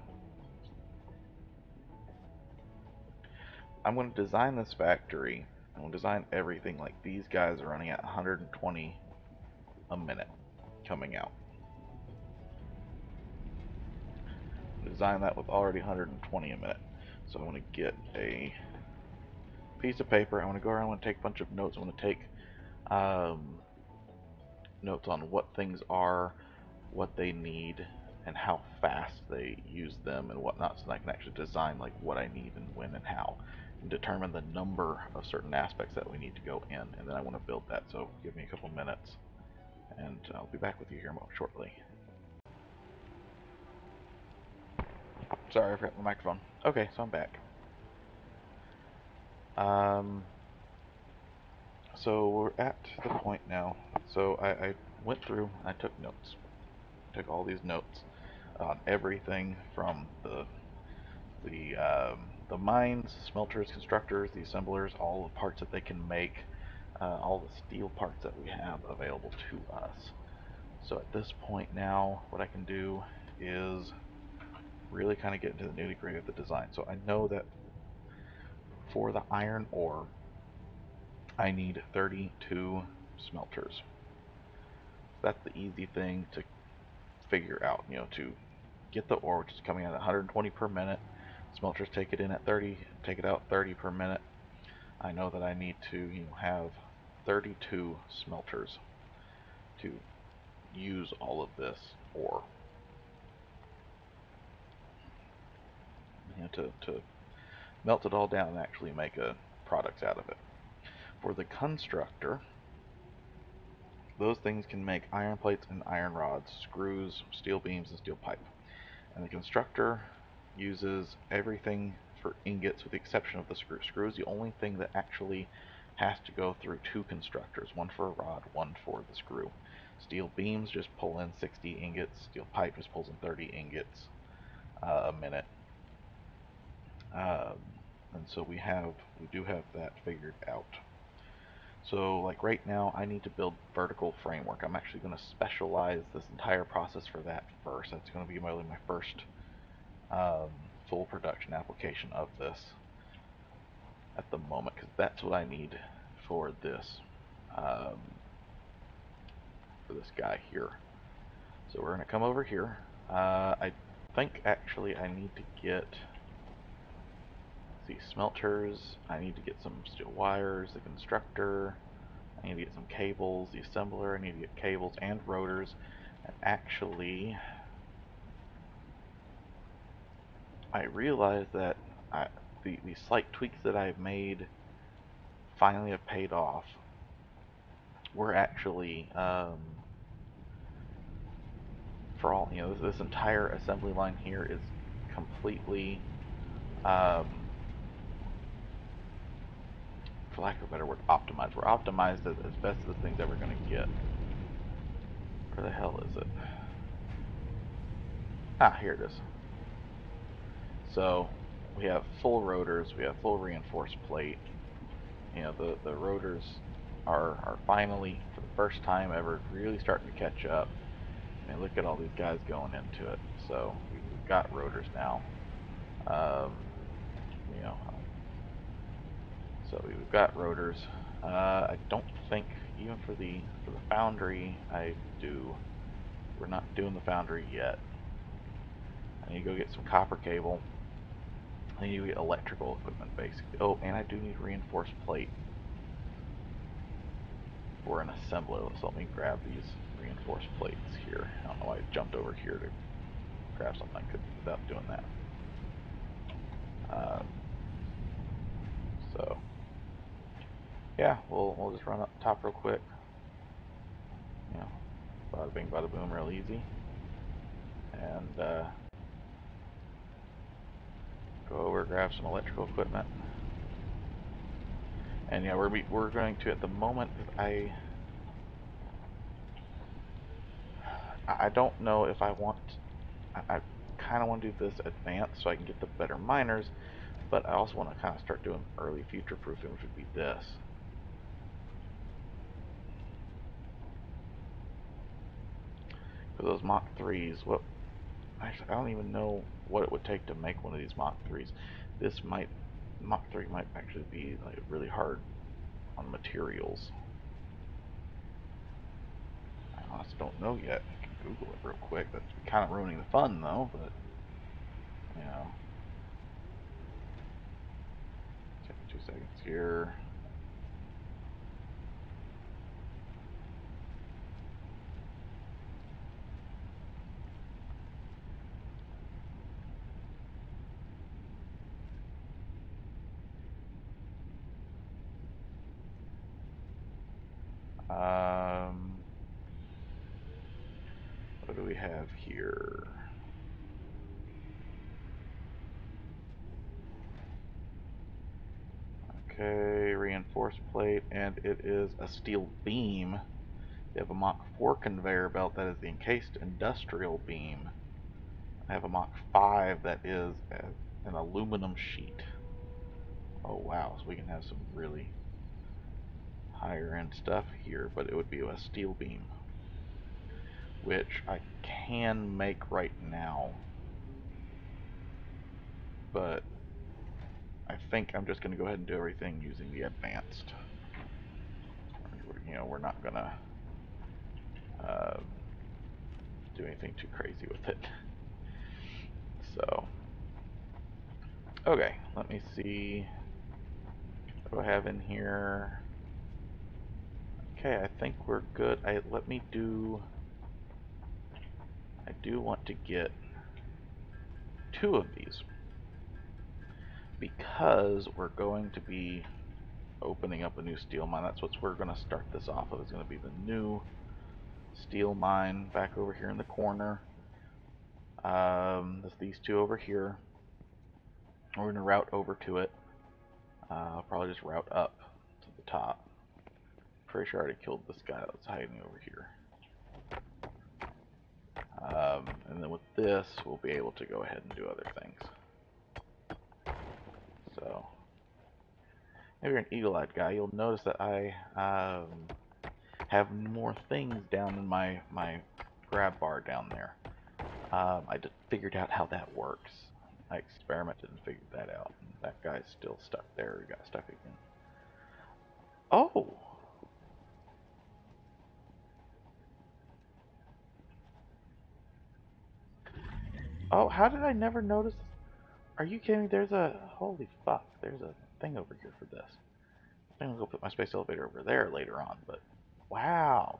I'm going to design this factory. I'm going to design everything like these guys are running at 120 a minute coming out. Design that with already 120 a minute. So I want to get a piece of paper. I want to go around and take a bunch of notes. I want to take notes on what things are, what they need, and how fast they use them and whatnot, so that I can actually design like what I need and when and how, and determine the number of certain aspects that we need to go in, and then I want to build that. So give me a couple minutes, and I'll be back with you here shortly. Sorry, I forgot the microphone. Okay, so I'm back. So we're at the point now. So I went through and I took notes. Took all these notes on everything from the mines, smelters, constructors, the assemblers, all the parts that they can make, all the steel parts that we have available to us. So at this point now, what I can do is really kind of get into the nitty-gritty of the design. So I know that for the iron ore, I need 32 smelters. That's the easy thing to figure out, to get the ore, which is coming in at 120 per minute. Smelters take it in at 30, take it out 30 per minute. I know that I need to, have 32 smelters to use all of this ore. To melt it all down and actually make products out of it. For the constructor, those things can make iron plates and iron rods, screws, steel beams, and steel pipe. And the constructor uses everything for ingots with the exception of the screw. Screw is the only thing that actually has to go through two constructors, one for a rod, one for the screw. Steel beams just pull in 60 ingots. Steel pipe just pulls in 30 ingots a minute. And so we do have that figured out. So like right now I need to build vertical framework. I'm actually going to specialize this entire process for that first. That's going to be my first full production application of this at the moment, because that's what I need for this um, guy here. So we're going to come over here. I think actually I need to get smelters. I need to get some steel wires, the constructor. I need to get some cables, the assembler. I need to get cables and rotors. And actually, I realized that the slight tweaks that I've made finally have paid off. We're actually, for all, this entire assembly line here is completely, for lack of a better word, optimized. We're optimized as best as this thing's ever going to get. Where the hell is it? Ah, here it is. So we have full rotors, we have full reinforced plate. The rotors are finally, for the first time ever, really starting to catch up. I mean, look at all these guys going into it. So we've got rotors now. You know, so we've got rotors. I don't think even for the foundry we're not doing the foundry yet. I need to go get some copper cable. I need to get electrical equipment basically. Oh, and I do need reinforced plate for an assembler. So let me grab these reinforced plates here. I don't know why I jumped over here to grab something I could without doing that. So yeah, we'll just run up top real quick. Bada bing, bada boom, real easy. And go over, grab some electrical equipment. And yeah, we're going to, at the moment, I don't know if I want, I kind of want to do this advanced so I can get the better miners, but I also want to kind of start doing early future proofing, which would be this. For those Mach 3s, what actually I don't even know what it would take to make one of these Mach 3s. This might Mach 3 might actually be like really hard on materials. I honestly don't know yet. I can Google it real quick. That's kind of ruining the fun though, but you know. Take 2 seconds here. What do we have here? Okay, reinforced plate, and it is a steel beam. We have a Mach 4 conveyor belt that is the encased industrial beam. I have a Mach 5 that is an aluminum sheet. Oh wow, so we can have some really higher end stuff here, but it would be a steel beam, which I can make right now, but I think I'm just going to go ahead and do everything using the advanced. You know, we're not going to do anything too crazy with it. So, okay, let me see. What do I have in here? Okay, I think we're good. I do want to get 2 of these because we're going to be opening up a new steel mine. That's what we're going to start this off of. It's going to be the new steel mine back over here in the corner. There's these 2 over here. We're going to route over to it. I'll probably just route up to the top. Pretty sure I already killed this guy that was hiding over here. And then with this, we'll be able to go ahead and do other things. So, if you're an eagle-eyed guy, you'll notice that I have more things down in my grab bar down there. I just figured out how that works. I experimented and figured that out. And that guy's still stuck there. He got stuck again. Oh! Oh, how did I never notice? Are you kidding me? There's a... Holy fuck. There's a thing over here for this. I'm gonna go put my space elevator over there later on, but... Wow!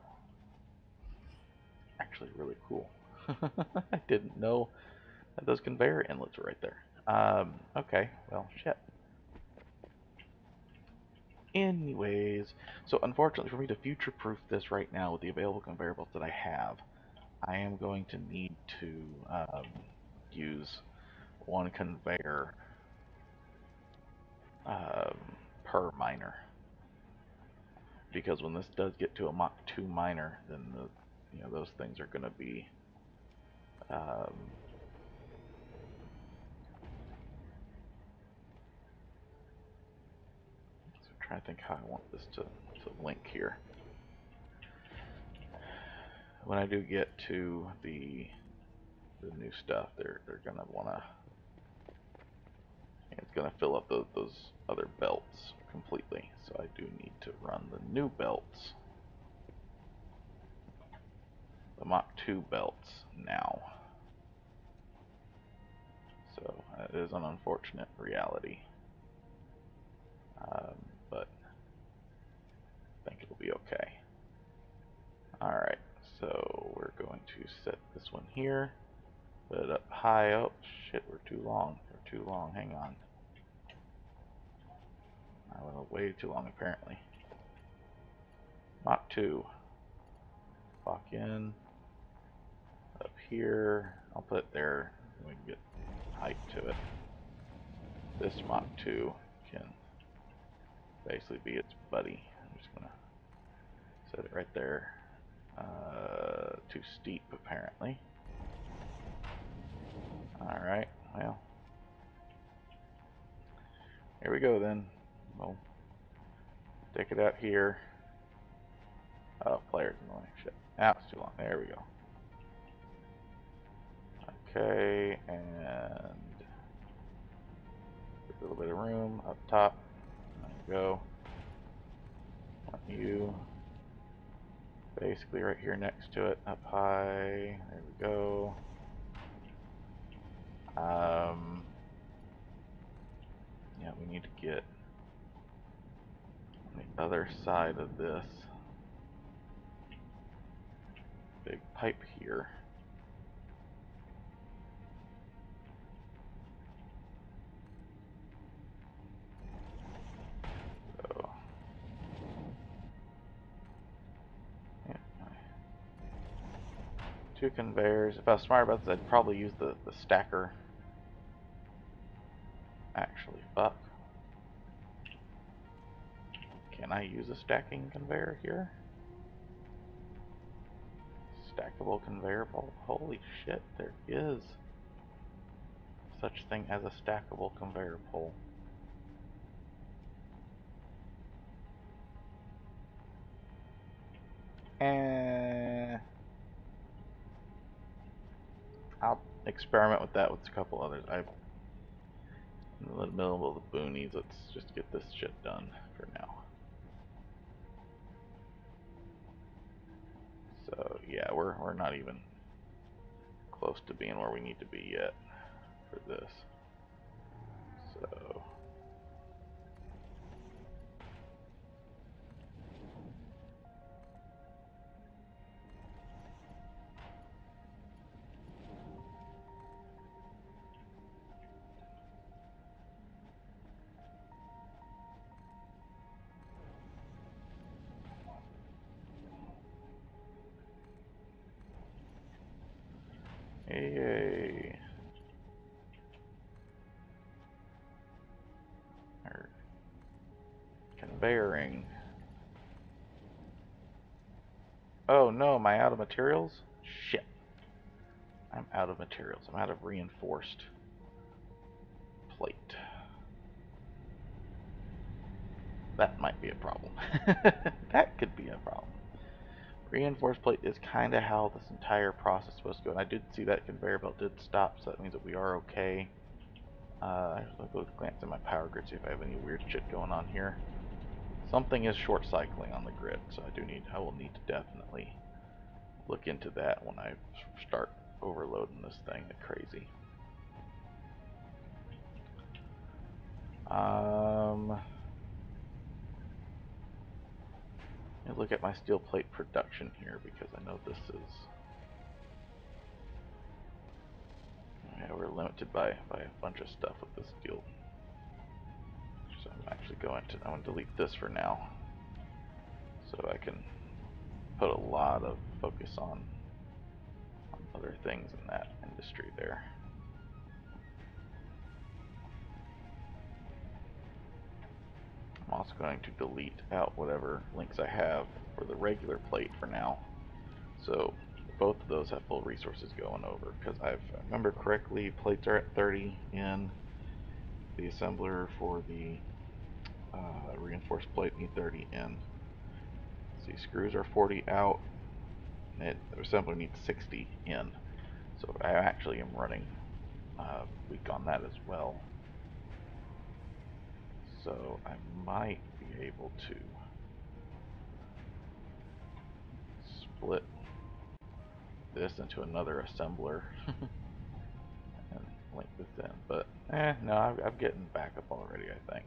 Actually really cool. I didn't know that those conveyor inlets were right there. Okay. Well, shit. Anyways, so unfortunately for me to future-proof this right now with the available conveyor belts that I have, I am going to need to use 1 conveyor um, per miner, because when this does get to a Mach 2 miner, then those things are going to be so I'm trying to think how I want this to link here. When I do get to the new stuff, they're gonna wanna, it's gonna fill up those other belts completely. So I do need to run the new belts, the Mach 2 belts now. So it is an unfortunate reality, but I think it'll be okay. Alright, so we're going to set this one here, put it up high. Oh shit, we're too long. We're too long, hang on. I went way too long apparently. Mach 2. Walk in. Up here. I'll put it there. We can get height to it. This Mach 2 can basically be its buddy. I'm just gonna set it right there. Too steep apparently. Here we go then. We'll stick it out here. Oh, player's in the way. Shit. Ah, it's too long. There we go. Okay, and a little bit of room up top. There we go. Want you basically right here next to it, up high. There we go. Yeah, we need to get on the other side of this big pipe here. So, yeah, two conveyors. If I was smart about this, I'd probably use the stacker. Actually, fuck. Can I use a stacking conveyor here? Stackable conveyor belt? Holy shit, there is such thing as a stackable conveyor pole. And I'll experiment with that with a couple others. I'm in the middle of the boonies. Let's just get this shit done for now. So yeah, we're not even close to being where we need to be yet for this. So yay. Or conveying. Oh no, am I out of materials? Shit. I'm out of materials. I'm out of reinforced plate. That might be a problem. That could be a problem. Reinforced plate is kind of how this entire process is supposed to go. And I did see that conveyor belt did stop, so that means that we are okay. I'll go glance at my power grid, see if I have any weird shit going on here. Something is short cycling on the grid, so I will need to definitely look into that when I start overloading this thing like crazy. Let me look at my steel plate production here because I know this is. Yeah, we're limited by a bunch of stuff with this steel. So I'm actually going to delete this for now, so I can put a lot of focus on other things in that industry there. I'm also going to delete out whatever links I have for the regular plate for now. So both of those have full resources going over, because if I remember correctly, plates are at 30 in. The assembler for the reinforced plate need 30 in. See, screws are 40 out. The assembler needs 60 in. So I actually am running weak on that as well. So I might be able to split this into another assembler and link this in. But no, I'm getting backup already, I think.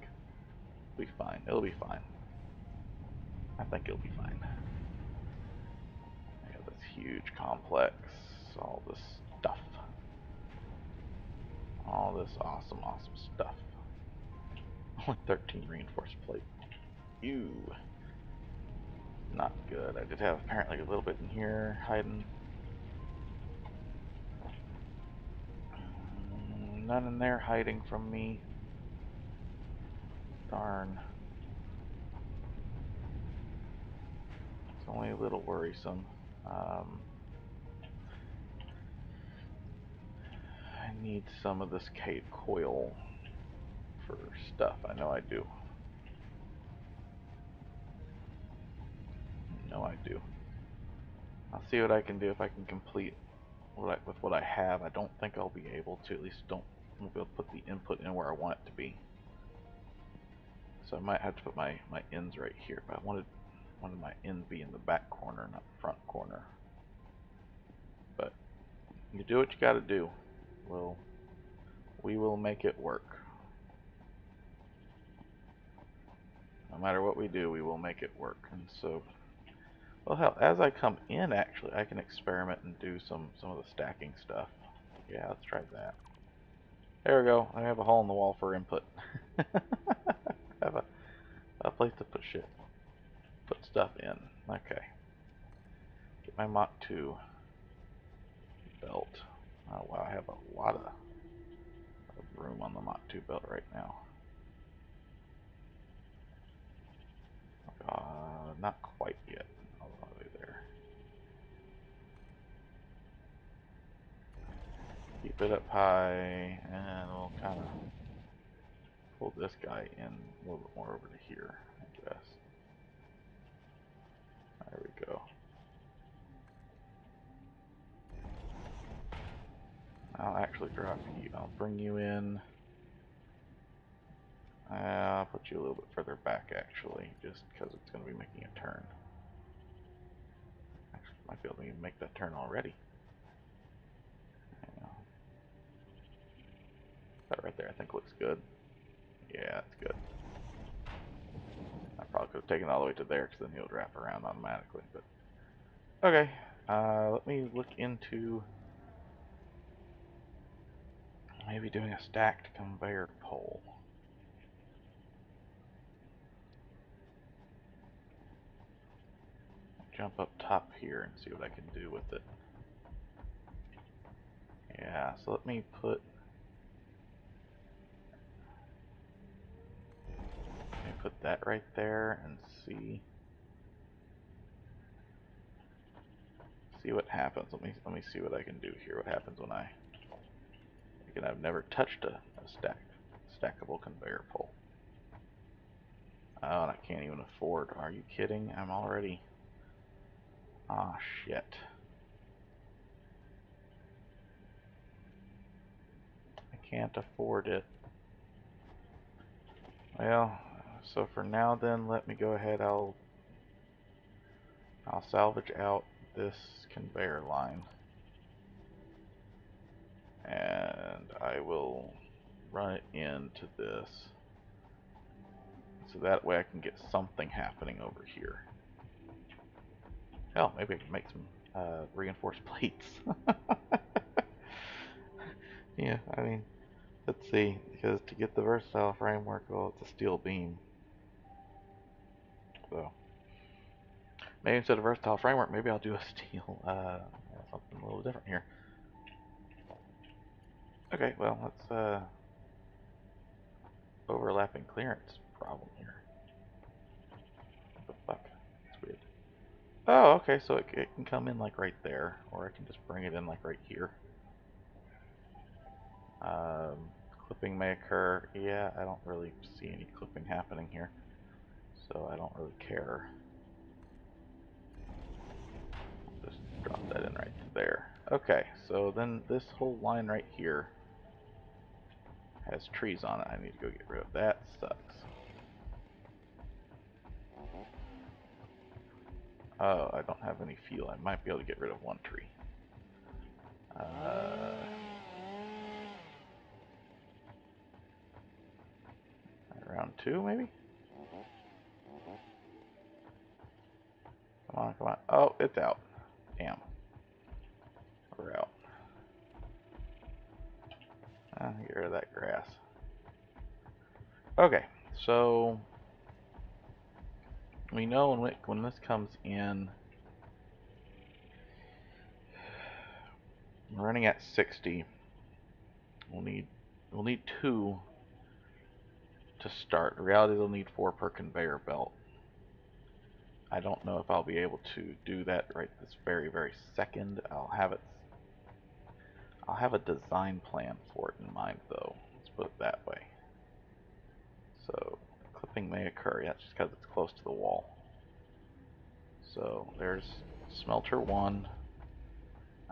It'll be fine. It'll be fine. I think it'll be fine. I got this huge complex, all this stuff. All this awesome stuff. Only 13 reinforced plate. Ew. Not good. I did have apparently a little bit in here hiding. None in there hiding from me. Darn. It's only a little worrisome. I need some of this coil for stuff. I know I do. I know I do. I'll see what I can do if I can complete with what I have. I don't think I'll be able to. At least won't be able to put the input in where I want it to be. So I might have to put my ends right here. But I wanted my ends be in the back corner, not the front corner. But you do what you got to do. We will make it work. No matter what we do, we will make it work. And so, well, hell, as I come in, actually, I can experiment and do some of the stacking stuff. Yeah, let's try that. There we go. I have a hole in the wall for input. I have a place to put stuff in. Okay. Get my Mach 2 belt. Oh wow, I have a lot of room on the Mach 2 belt right now. Not quite yet. All the way there. Keep it up high, and we'll kind of pull this guy in a little bit more over to here, I guess. There we go. I'll actually drop you. I'll bring you in. I'll put you a little bit further back, actually, just because it's going to be making a turn. Actually, might be able to make that turn already. Yeah. That right there, I think, looks good. Yeah, that's good. I probably could have taken it all the way to there, because then he'll wrap around automatically. But okay, let me look into maybe doing a stacked conveyor pole. Jump up top here and see what I can do with it. Yeah, so let me put that right there and see what happens. Let me see what I can do here. What happens when again, I've never touched a stackable conveyor pole. Oh, and I can't even afford. Are you kidding? I'm already. Ah, shit. I can't afford it. Well, so for now then, let me go ahead. I'll salvage out this conveyor line, and I will run it into this, so that way I can get something happening over here. Hell, maybe I can make some reinforced plates. Yeah, I mean, let's see, because to get the versatile framework, well, it's a steel beam. So maybe instead of versatile framework, maybe I'll do a steel, something a little different here. Okay, well, let's overlapping clearance problem here. What the fuck? That's weird. Oh, okay, so it can come in like right there, or I can just bring it in like right here. Clipping may occur. Yeah, I don't really see any clipping happening here, so I don't really care. Just drop that in right there. Okay, so then this whole line right here has trees on it. I need to go get rid of that. Sucks. Oh, I don't have any fuel. I might be able to get rid of one tree. Round two, maybe? Come on, come on. Oh, it's out. Damn. We're out. Get rid of that grass. Okay, so we know when this comes in, we're running at 60. We'll need two to start. In reality, they'll need four per conveyor belt. I don't know if I'll be able to do that right this very second. I'll have a design plan for it in mind, though. Let's put it that way. So clipping may occur. Yeah, it's just because it's close to the wall. So there's smelter 1.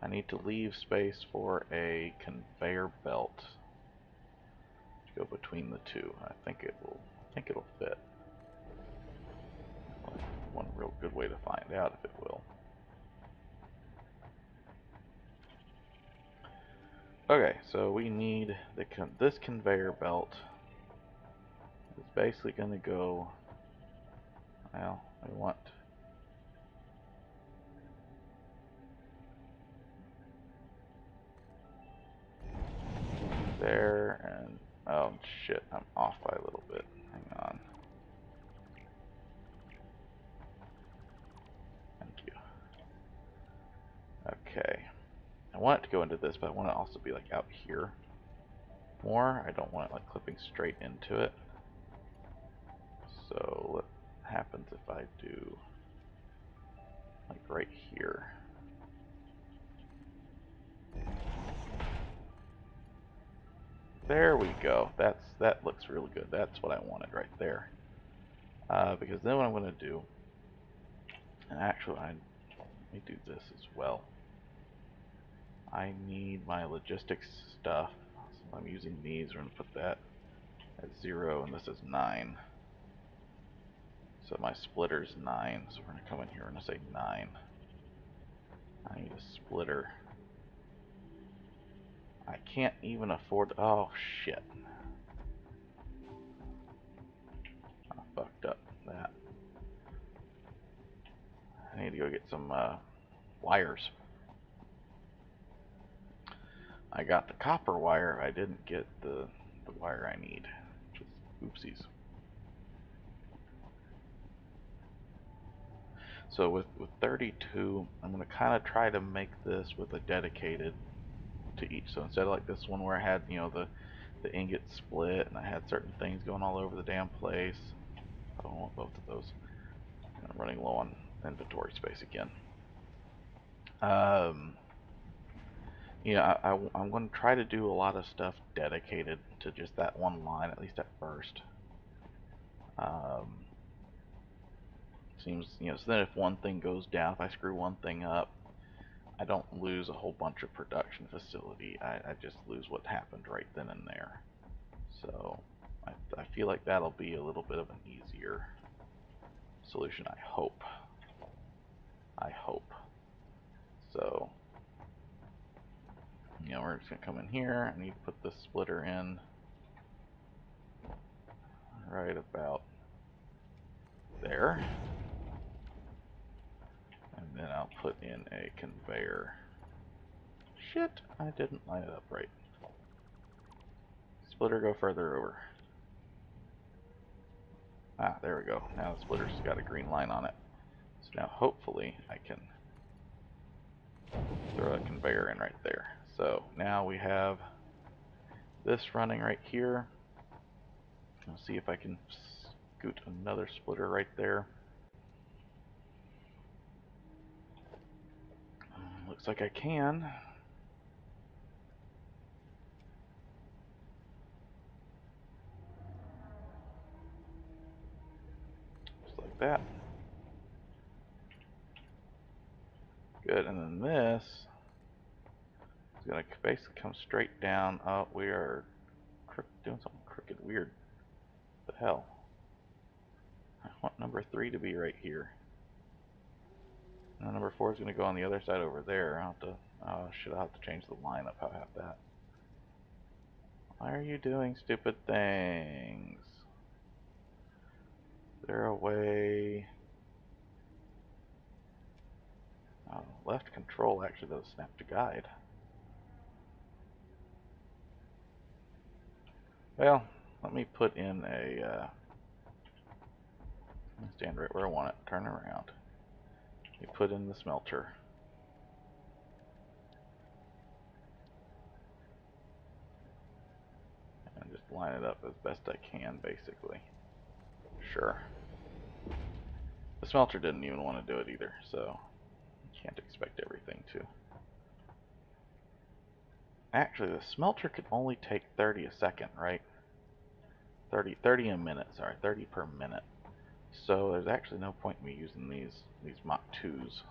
I need to leave space for a conveyor belt to go between the two. I think it'll fit. One real good way to find out if it will. Okay, so we need this conveyor belt is basically going to go. Well, we want there and oh shit, I'm off by a little bit. Hang on. Thank you. Okay. I want it to go into this, but I want it to also be like out here more. I don't want it like clipping straight into it. So what happens if I do like right here? There we go. That looks really good. That's what I wanted right there. Because then what I'm going to do, and actually let me do this as well. I need my logistics stuff. So I'm using these. We're going to put that at 0, and this is 9. So my splitter's 9. So we're going to come in here and say 9. I need a splitter. I can't even afford. Oh shit! I fucked up that. I need to go get some wires. I got the copper wire. I didn't get the wire I need. Just oopsies. So with 32, I'm going to kind of try to make this with a dedicated to each. So instead of like this one where I had, the ingot split and I had certain things going all over the damn place. I don't want both of those. I'm running low on inventory space again. I'm going to try to do a lot of stuff dedicated to just that one line, at least at first. Seems, so then if one thing goes down, if I screw one thing up, I don't lose a whole bunch of production facility. I just lose what happened right then and there. So I feel like that'll be a little bit of an easier solution, I hope. I hope. So, we're just going to come in here. I need to put this splitter in right about there. And then I'll put in a conveyor. Shit, I didn't line it up right. Splitter, go further over. Ah, there we go. Now the splitter's got a green line on it. So now hopefully I can throw a conveyor in right there. So now we have this running right here. I'll see if I can scoot another splitter right there. Looks like I can. Just like that. Good, and then this is going to basically come straight down. Oh, we are doing something crooked, weird. What the hell? I want number 3 to be right here. And number 4 is going to go on the other side over there. I'll have to, oh shit, I'll have to change the lineup. How about that? Why are you doing stupid things? Is there a way? Oh, left control actually does snap to guide. Well, let me put in a, stand right where I want it, turn around. You put in the smelter. And just line it up as best I can, basically. Sure. The smelter didn't even want to do it either, so you can't expect everything to. Actually, the smelter could only take 30 a second, right? 30 a minute, sorry, 30 per minute. So there's actually no point in me using these Mach 2s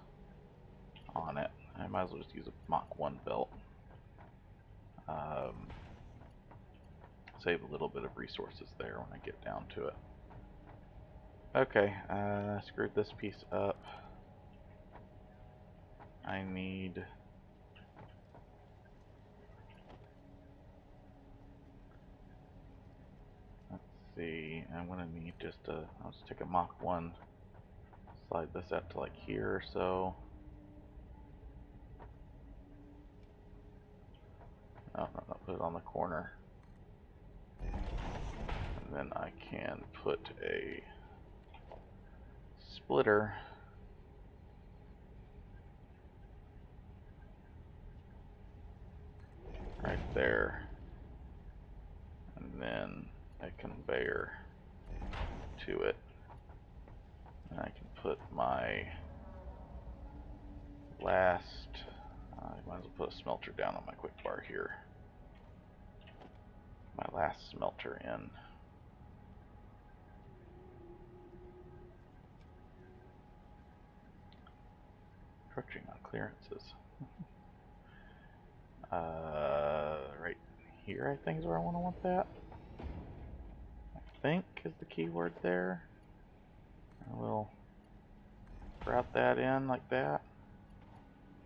on it. I might as well just use a Mach 1 belt. Um, Save a little bit of resources there when I get down to it. Okay, screwed this piece up. I need... Let's see, I'm gonna need just a... I'll just take a Mach 1, slide this out to like here or so. No, put it on the corner. And then I can put a splitter right there. And then a conveyor to it. And I can put my last... I might as well put a smelter down on my quick bar here. My last smelter in. Encroaching on clearances. Right here I think is where I want that. I think is the keyword there. I will route that in like that.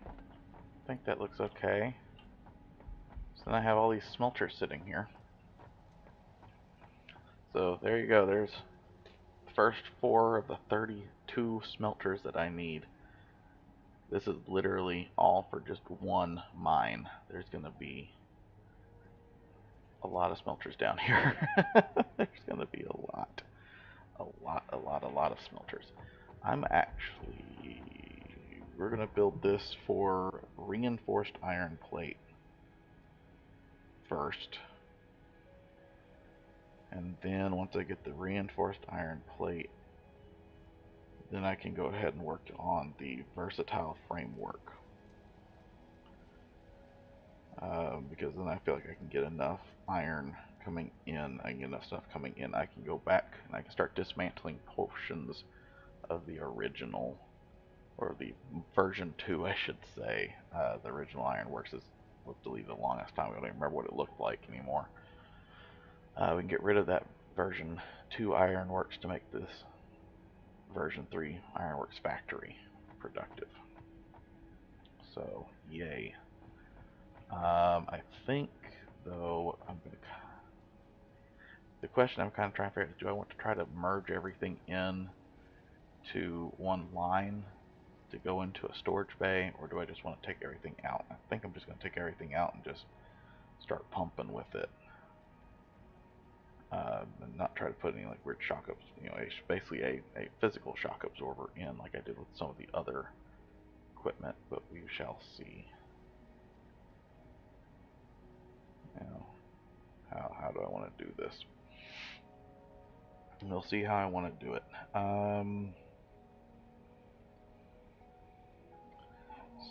I think that looks okay. So then I have all these smelters sitting here. So there you go, there's the first 4 of the 32 smelters that I need. This is literally all for just one mine. There's gonna be a lot of smelters down here. There's gonna be a lot of smelters. We're gonna build this for reinforced iron plate first. And then once I get the reinforced iron plate, then I can go ahead and work on the versatile framework. Because then I feel like I can get enough iron coming in, I get enough stuff coming in, I can go back and I can start dismantling portions of the original, or the version 2 I should say. The original ironworks is was deleted a longest time. We don't even remember what it looked like anymore. We can get rid of that version 2 ironworks to make this version 3 ironworks factory productive. So yay. I think though the question I'm kind of trying to figure out is, do I want to try to merge everything in to one line to go into a storage bay, or do I just want to take everything out? I think I'm just going to take everything out and just start pumping with it. And not try to put any like weird shock basically a physical shock absorber in like I did with some of the other equipment, but we shall see. You know, how do I want to do this? And we'll see how I want to do it.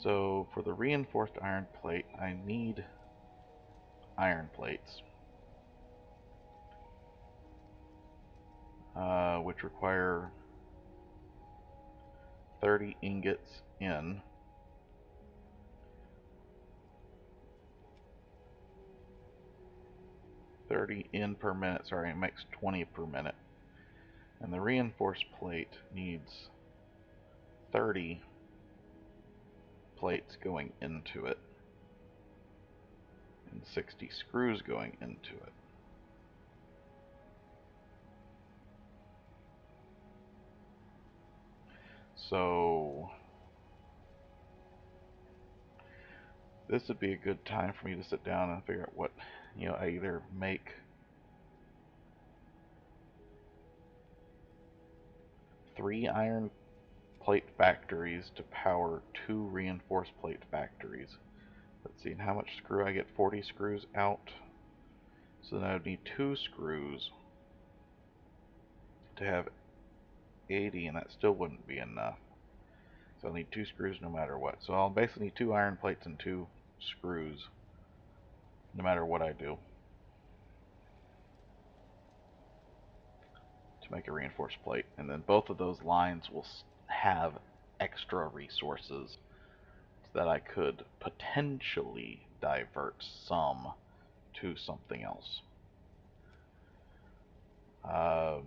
So for the reinforced iron plate, I need iron plates, which require 30 ingots in. Per minute, sorry, it makes 20 per minute. And the reinforced plate needs 30 plates going into it and 60 screws going into it. So this would be a good time for me to sit down and figure out what, I either make 3 iron plate factories to power 2 reinforced plate factories. Let's see, and how much screw I get? 40 screws out. So then I would need 2 screws to have 80, and that still wouldn't be enough. So I'll need 2 screws no matter what. So I'll basically need 2 iron plates and 2 screws no matter what I do. to make a reinforced plate, and then both of those lines will have extra resources that I could potentially divert some to something else. Um,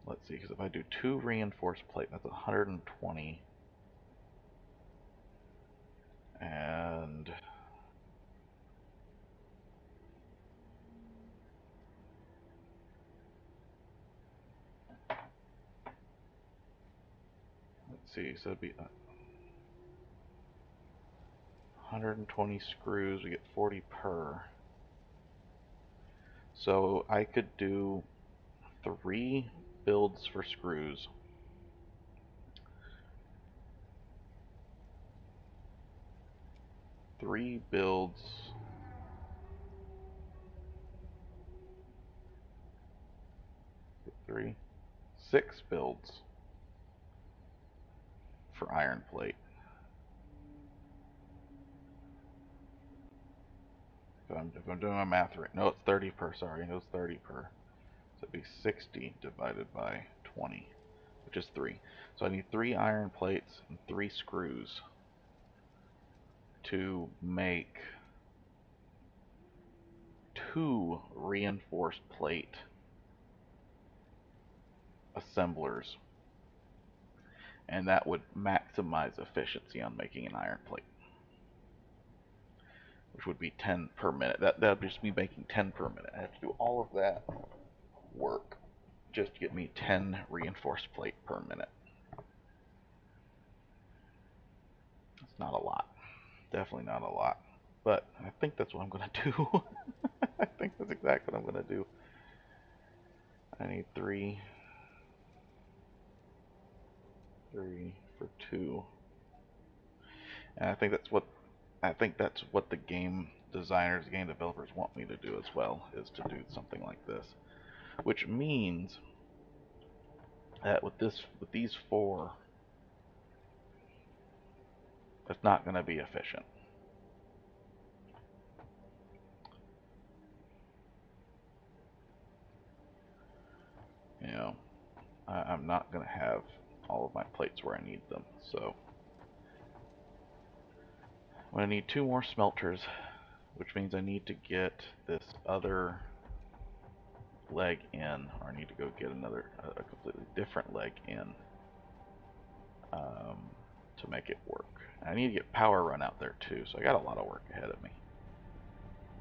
let's see, because if I do 2 reinforced plate, that's 120. And let's see, so it'd be 120 screws, we get 40 per. So I could do 3 builds for screws. 3 builds. 3, 6 builds for iron plate. If I'm doing my math right, no, it's 30 per. Sorry, it was 30 per. So it'd be 60 divided by 20, which is 3. So I need 3 iron plates and 3 screws to make 2 reinforced plate assemblers, and that would maximize efficiency on making an iron plate, which would be 10 per minute. That would just be making 10 per minute. I have to do all of that work just to get me 10 reinforced plate per minute. It's not a lot. Definitely not a lot. But I think that's what I'm going to do. I think that's exactly what I'm going to do. I need 3 for 2. And I think that's what the game designers, game developers want me to do as well, is to do something like this. Which means that with these 4, it's not going to be efficient. You know, I'm not going to have all of my plates where I need them. So I'm going to need 2 more smelters, which means I need to get this other leg in, or I need to go get a completely different leg in to make it work. And I need to get power run out there too, so I got a lot of work ahead of me.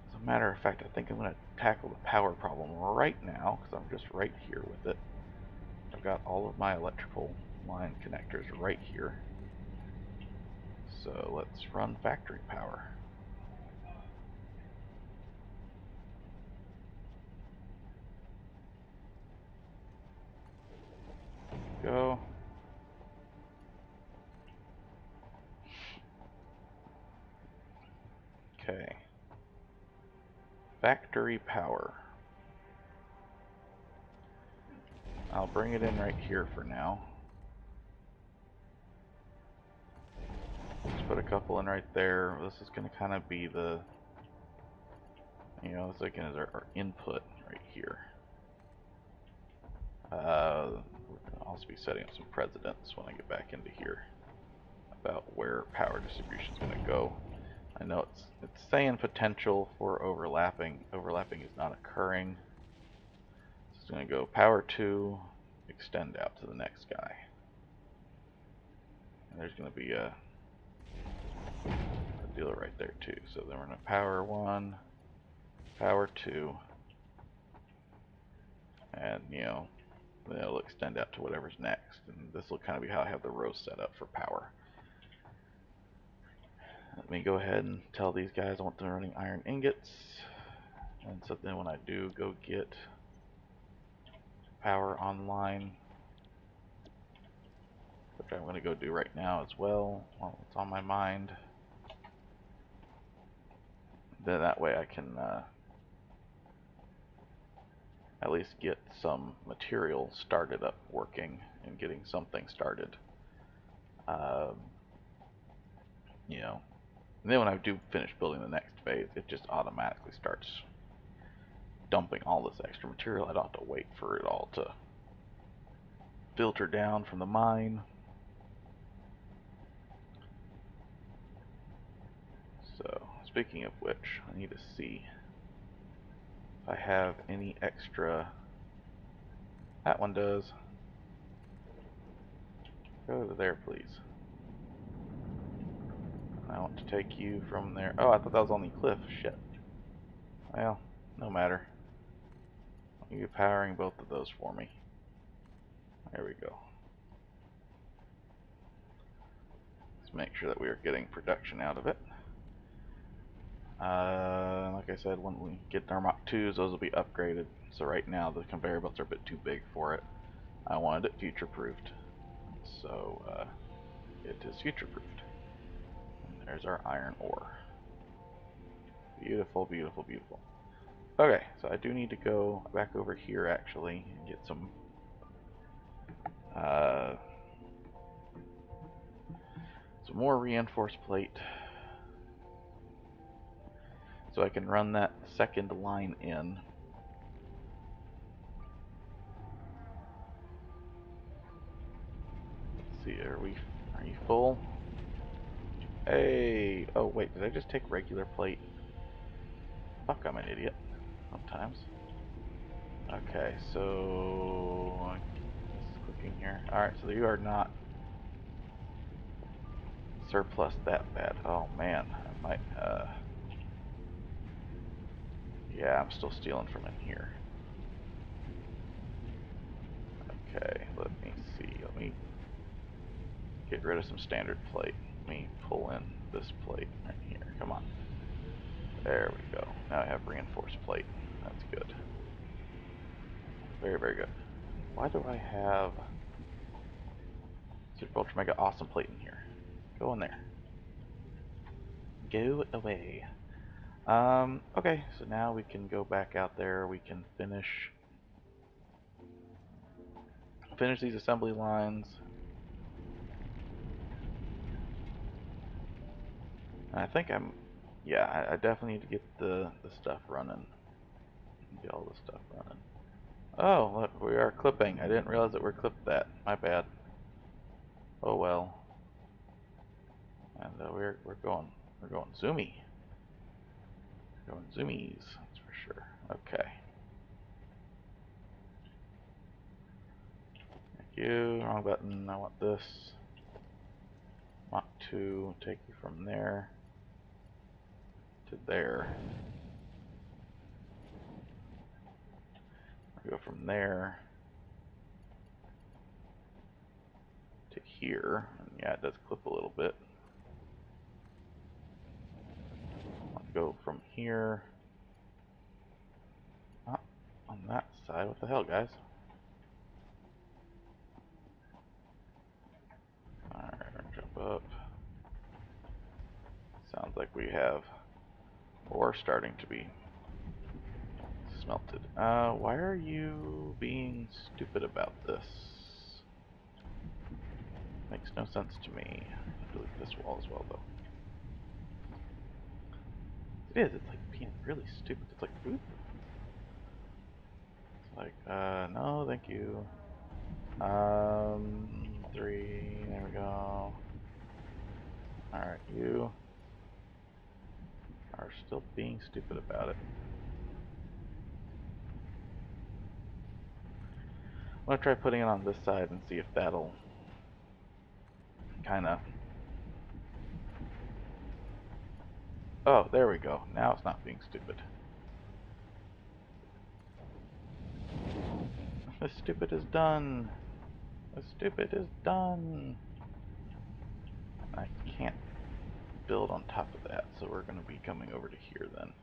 As a matter of fact, I think I'm going to tackle the power problem right now, because I'm just right here with it. I've got all of my electrical line connectors right here. So let's run factory power. Go. Okay. Factory power. I'll bring it in right here for now. Let's put a couple in right there. This is going to kind of be the, this again is our input right here. We're going to also be setting up some precedents when I get back into here about where power distribution is going to go. I know it's saying potential for overlapping. Overlapping is not occurring. It's going to go power 2, extend out to the next guy. And there's going to be a dealer right there too. So then we're going to power 1, power 2, and then it'll extend out to whatever's next. And this will kind of be how I have the rows set up for power. Let me go ahead and tell these guys I want them running iron ingots. And so then when I do go get power online, which I'm going to go do right now as well while it's on my mind, then that way I can at least get some material started up working and getting something started. Um, and then when I do finish building the next phase, it just automatically starts dumping all this extra material. I don't have to wait for it all to filter down from the mine. So, speaking of which, I need to see if I have any extra. That one does. Go to there, please. I want to take you from there. Oh, I thought that was only cliff. Shit. Well, no matter. You're powering both of those for me. There we go. Let's make sure that we are getting production out of it. Like I said, when we get our Mach 2s, those will be upgraded. So right now the conveyor belts are a bit too big for it. I wanted it future-proofed. So it is future-proofed. And there's our iron ore. Beautiful, beautiful, beautiful. Okay, so I do need to go back over here actually and get some more reinforced plate so I can run that second line in. Let's see, are you full? Hey, oh wait, did I just take regular plate? Fuck, I'm an idiot sometimes. Okay, so just clicking here. Alright, so you are not surplus that bad. Oh man, I might yeah, I'm still stealing from in here. Okay, let me see. Let me get rid of some standard plate. Let me pull in this plate right here. Come on. There we go. Now I have reinforced plate. That's good. Very, very good. Why do I have Super Ultra Mega Awesome plate in here? Go in there. Go away. Okay, so now we can go back out there. We can finish these assembly lines. And I think yeah, I definitely need to get the stuff running. Get all the stuff running. Oh, look, we are clipping. I didn't realize that we're clipped that. My bad. Oh well. And we're going zoomy. We're going zoomies, that's for sure. Okay. Thank you. Wrong button. I want this. Want to take you from there to there. Go from there to here. And yeah, it does clip a little bit. I'll go from here. Oh, on that side. What the hell, guys? Alright, jump up. Sounds like we have ore starting to be smelted. Why are you being stupid about this? Makes no sense to me. I'll delete this wall as well, though. It is. It's like being really stupid. It's like, oop. It's like, no, thank you. 3. There we go. Alright, you are still being stupid about it. I'm gonna try putting it on this side and see if that'll kind of. Oh, there we go. Now it's not being stupid. The stupid is done. The stupid is done. I can't build on top of that, so we're going to be coming over to here then.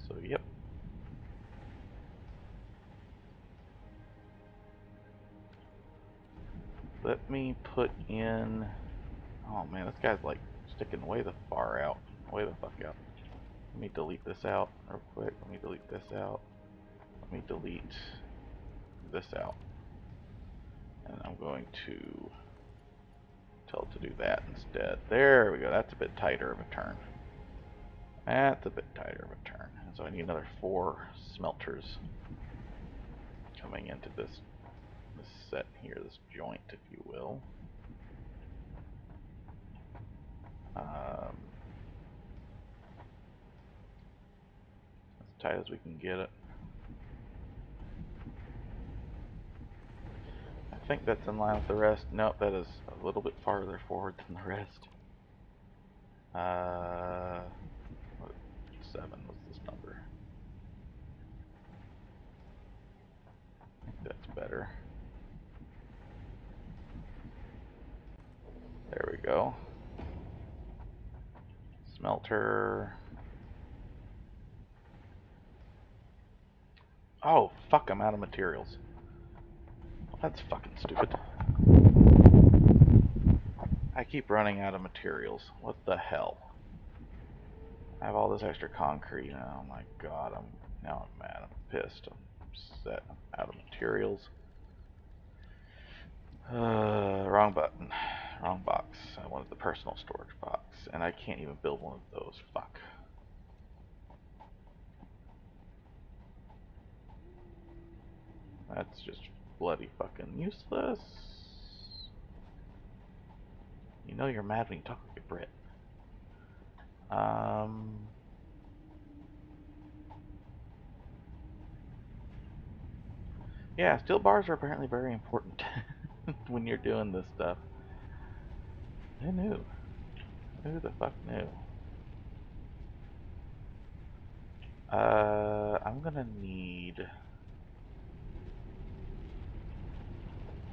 So yep. Let me put in. Oh man, this guy's like sticking way the far out. Way the fuck out. Let me delete this out real quick. Let me delete this out. Let me delete this out. And I'm going to tell it to do that instead. There we go. That's a bit tighter of a turn. That's a bit tighter of a turn. And so I need another 4 smelters. coming into this set here, this joint, if you will. As tight as we can get it. I think that's in line with the rest. Nope, that is a little bit farther forward than the rest. What, 7 was this number. I think that's better. There we go. Smelter. Oh, fuck, I'm out of materials. Well, that's fucking stupid. I keep running out of materials. What the hell? I have all this extra concrete now. Oh my god, now I'm mad. I'm pissed. I'm upset. I'm out of materials. Wrong button. Wrong box. I wanted the personal storage box, and I can't even build one of those. Fuck. That's just bloody fucking useless. You know you're mad when you talk like a Brit. Yeah, steel bars are apparently very important when you're doing this stuff. Who knew? Who the fuck knew? I'm gonna need...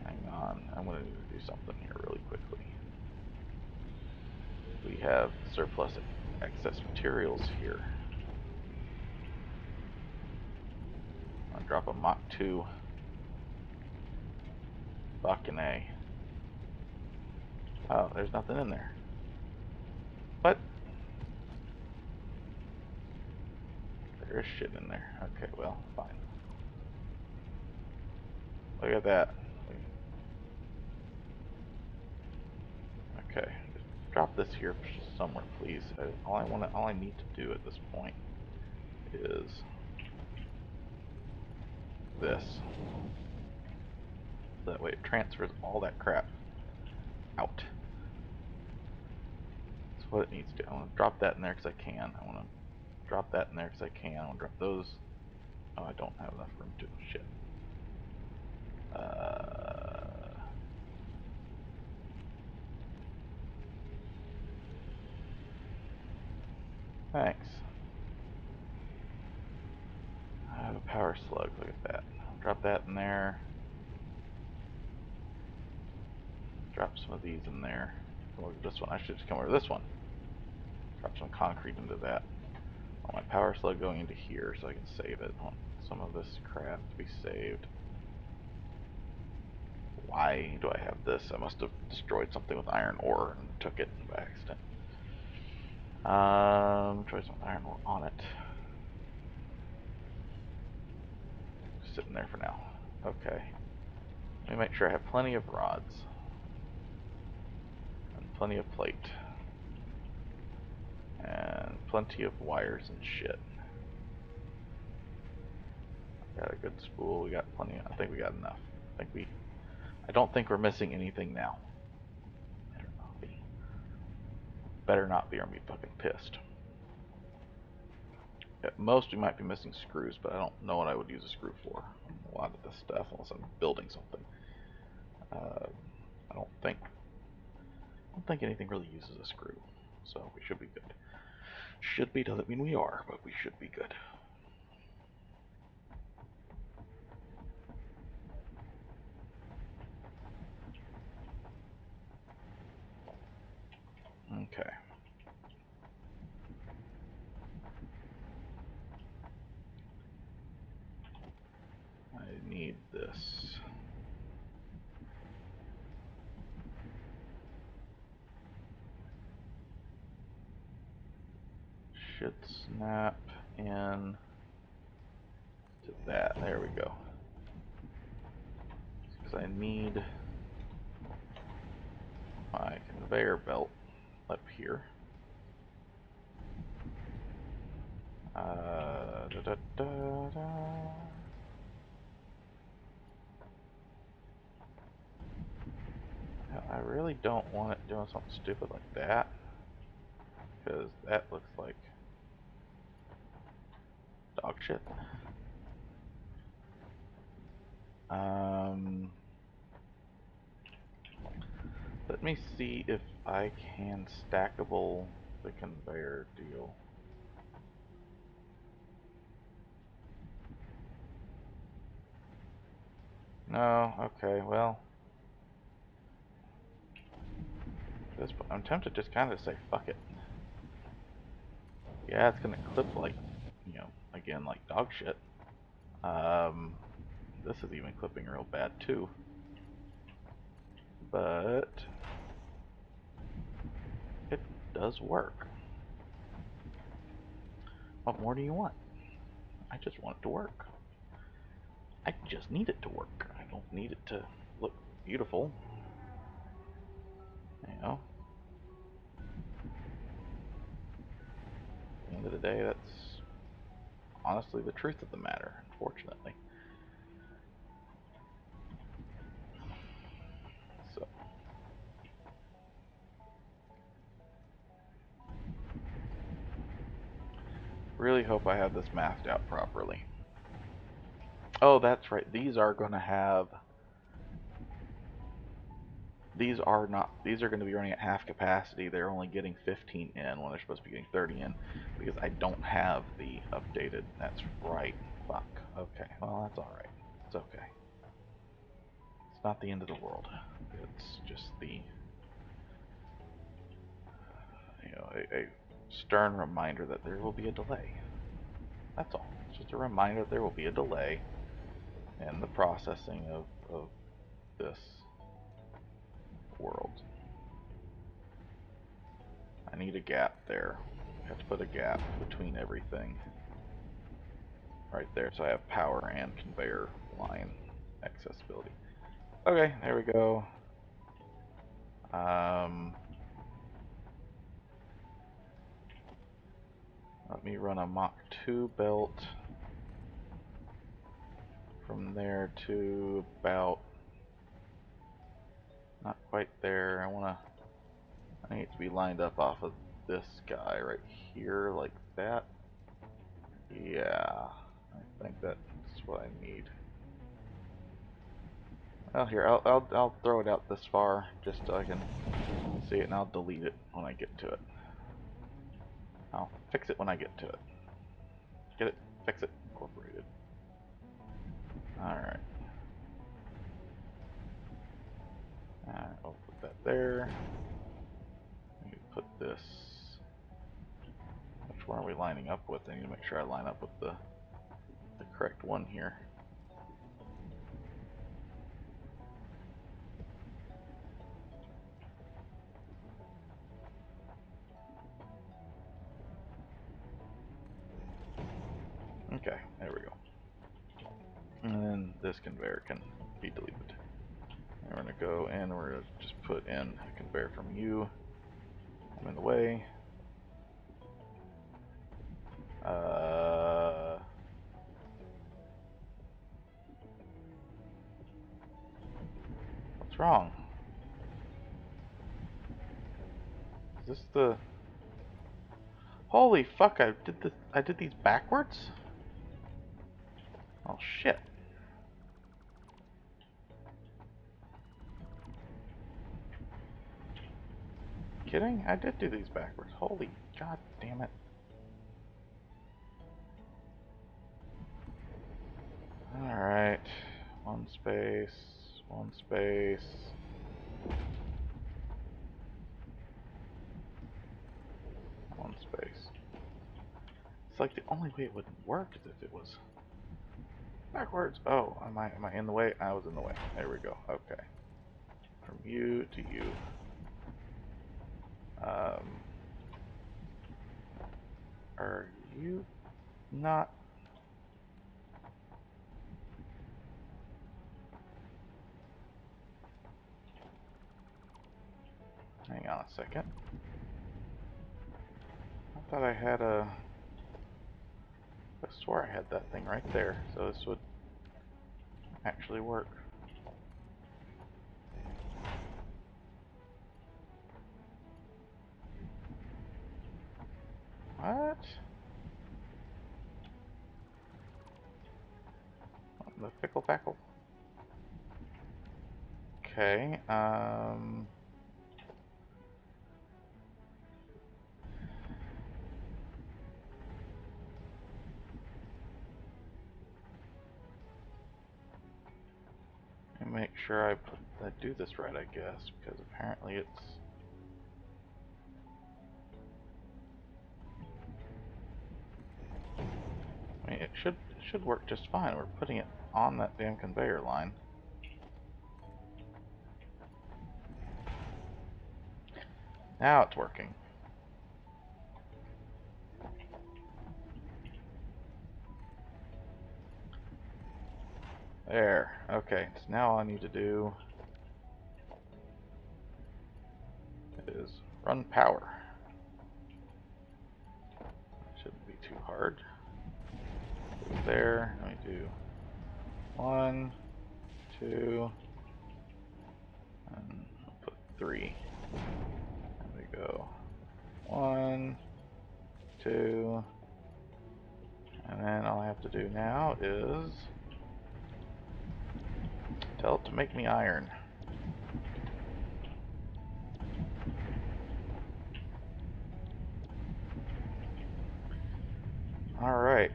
Hang on, I'm gonna need to do something here really quickly. We have surplus excess materials here. I'll drop a Mach 2. Fucking A. Oh, there's nothing in there. What? There is shit in there. Okay, well, fine. Look at that. Okay, just drop this here somewhere, please. All I need to do at this point is this. So that way it transfers all that crap out. That's what it needs to do. I want to drop that in there because I can. I want to drop that in there because I can. I want to drop those. Oh, I don't have enough room to. Shit. Thanks. I have a power slug. Look at that. I'll drop that in there. Drop some of these in there. Look at this one. I should just come over to this one. Drop some concrete into that. I want my power slug going into here so I can save it. I want some of this crap to be saved. Why do I have this? I must have destroyed something with iron ore and took it by accident. Try some iron ore on it. Just sitting there for now. Okay. Let me make sure I have plenty of rods. And plenty of plate. And plenty of wires and shit. Got a good spool. We got plenty. I think we got enough. I don't think we're missing anything now. Better not be. Better not be, or I'm gonna be fucking pissed. At most, we might be missing screws, but I don't know what I would use a screw for. A lot of this stuff, unless I'm building something. I don't think anything really uses a screw, so we should be good. Should be doesn't mean we are, but we should be good. Okay. I need this. Should snap in to that. There we go. Because I need my conveyor belt up here. Da, da, da, da. really don't want it doing something stupid like that, because that looks like dog shit. Let me see if I can stackable the conveyor deal. No, okay, well, I'm tempted just kind of to say fuck it. Yeah, it's gonna clip like, again, like dog shit. This is even clipping real bad too. But it does work. What more do you want? I just want it to work. I just need it to work. I don't need it to look beautiful. You know? At the end of the day, that's honestly the truth of the matter, unfortunately. So, really hope I have this mathed out properly. Oh, that's right. These are going to have... These are going to be running at half capacity. They're only getting 15 in when they're supposed to be getting 30 in because I don't have the updated. That's right. Fuck. Okay. Well, that's alright. It's okay. It's not the end of the world. It's just the, a stern reminder that there will be a delay. That's all. It's just a reminder that there will be a delay in the processing of this world. I need a gap there. I have to put a gap between everything. Right there, so I have power and conveyor line accessibility. Okay, there we go. Let me run a Mach 2 belt from there to about, not quite there. I need it to be lined up off of this guy right here, like that. Yeah, I think that's what I need. Well, here, I'll throw it out this far just so I can see it, and I'll delete it when I get to it. I'll fix it when I get to it. Get it, fix it, incorporated. Alright. I'll put that there. Let me put this. Which one are we lining up with? I need to make sure I line up with the correct one here. Okay, there we go. And then this conveyor can be deleted. And we're going to go and we're going to just put in a conveyor from you. I'm in the way. What's wrong? Is this the... Holy fuck, I did these backwards? Oh shit. Kidding? I did do these backwards. Holy god damn it. Alright. One space. One space. One space. It's like the only way it wouldn't work is if it was backwards. Oh, am I in the way? I was in the way. There we go. Okay. From you to you. Are you not... Hang on a second. I thought I had a... I swore I had that thing right there, so this would actually work. What? The pickle packle? Okay, let me make sure I do this right, I guess, because apparently it's... I mean, it should work just fine. We're putting it on that damn conveyor line. Now it's working. There. Okay, so now all I need to do is run power. Shouldn't be too hard. There. Let me do 1, 2, and I'll put 3. There we go. 1, 2, and then all I have to do now is tell it to make me iron. Alright.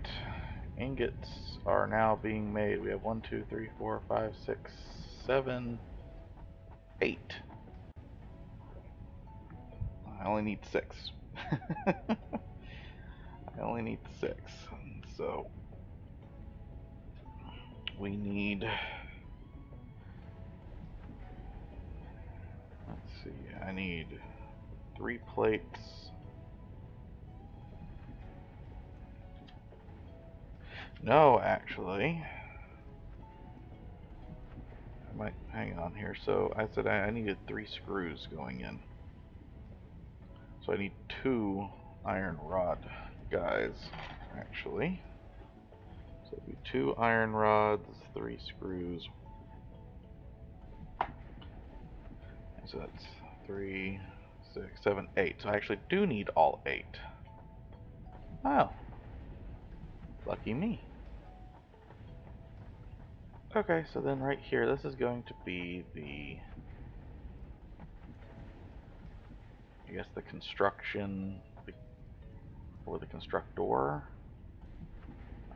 Ingots are now being made. We have 1, 2, 3, 4, 5, 6, 7, 8. I only need 6. I only need 6. So we need, let's see, I need 3 plates. No, actually. I might hang on here. So I said I needed 3 screws going in. So I need 2 iron rod guys, actually. So it'd be 2 iron rods, 3 screws. And so that's 3, 6, 7, 8. So I actually do need all 8. Oh, lucky me. Okay, so then right here, this is going to be the, I guess, the construction for the constructor.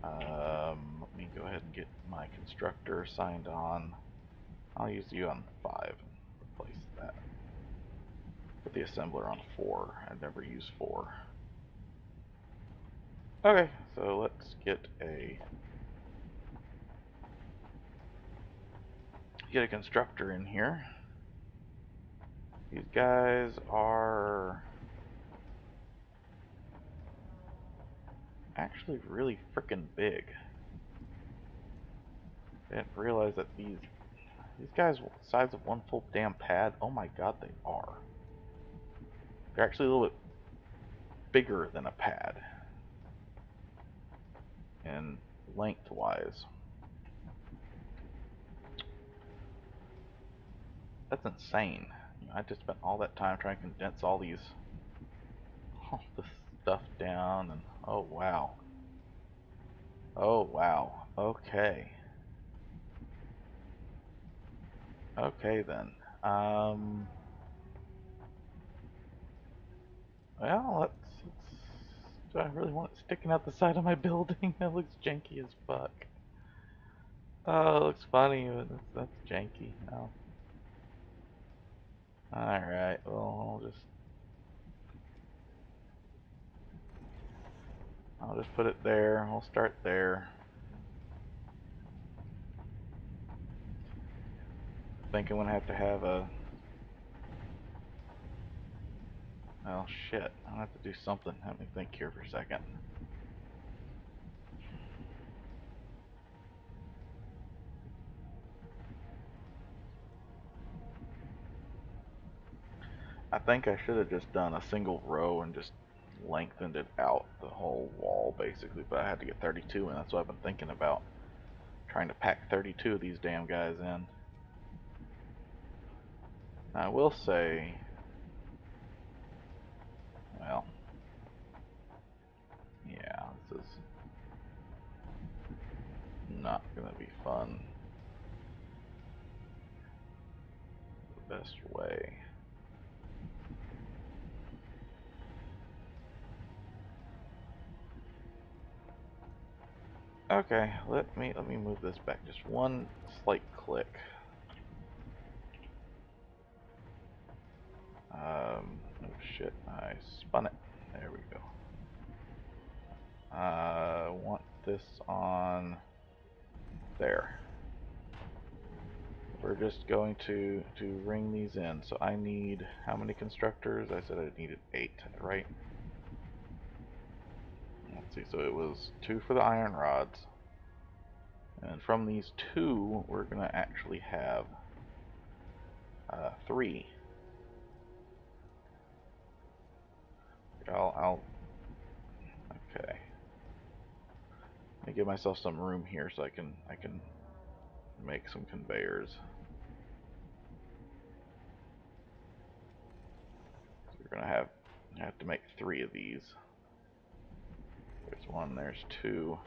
Let me go ahead and get my constructor signed on. I'll use you on 5 and replace that. Put the assembler on 4. I've never used 4. Okay, so let's get a constructor in here. These guys are actually really freaking big. I didn't realize that these guys are the size of one full damn pad. Oh my god, they are. They're actually a little bit bigger than a pad. And lengthwise. That's insane. You know, I just spent all that time trying to condense all this stuff down, and oh wow. Oh wow. Okay. Okay then. Um. Well, do I really want it sticking out the side of my building? That looks janky as fuck. Oh, it looks funny, but that's janky. Oh. Alright, well, I'll just put it there. We'll start there. I think I'm gonna have to have a... Oh shit, I'll have to do something. Let me think here for a second. I think I should have just done a single row and just lengthened it out the whole wall basically, but I had to get 32 and that's what I've been thinking about. Trying to pack 32 of these damn guys in. I will say, well, gonna be fun. The best way. Okay, let me move this back just one slight click. Oh shit, I spun it. There we go. I want this on there. We're just going to ring these in. So I need how many constructors? I said I needed 8, right? Let's see, so it was 2 for the iron rods. And from these 2, we're going to actually have 3. Okay. Let me give myself some room here so I can make some conveyors. So we're gonna have to make 3 of these. There's 1, there's 2,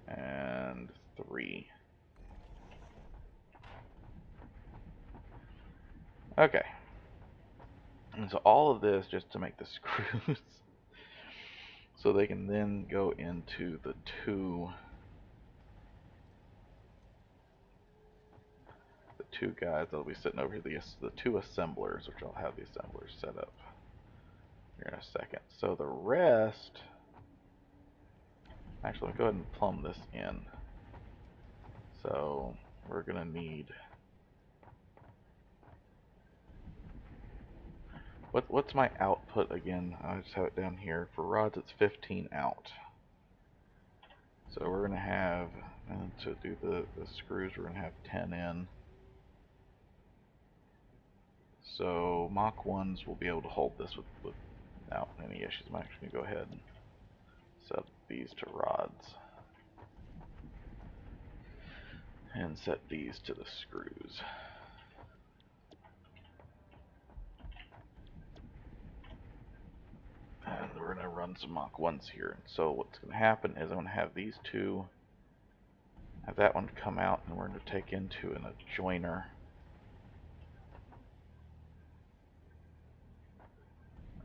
and 3. Okay. And so all of this just to make the screws, so they can then go into the 2 guys that'll be sitting over here, the 2 assemblers, which I'll have the assemblers set up here in a second. So the rest, actually, let me go ahead and plumb this in. So we're gonna need, what's my output again? I just have it down here. For rods, it's 15 out. So we're gonna have, and to do the screws, we're gonna have 10 in. So Mach 1s will be able to hold this without any issues. I'm actually going to go ahead and set these to rods. And set these to the screws. And we're going to run some Mach 1s here. And so what's going to happen is I'm going to have these 2, have that one come out, and we're going to take into an adjoiner.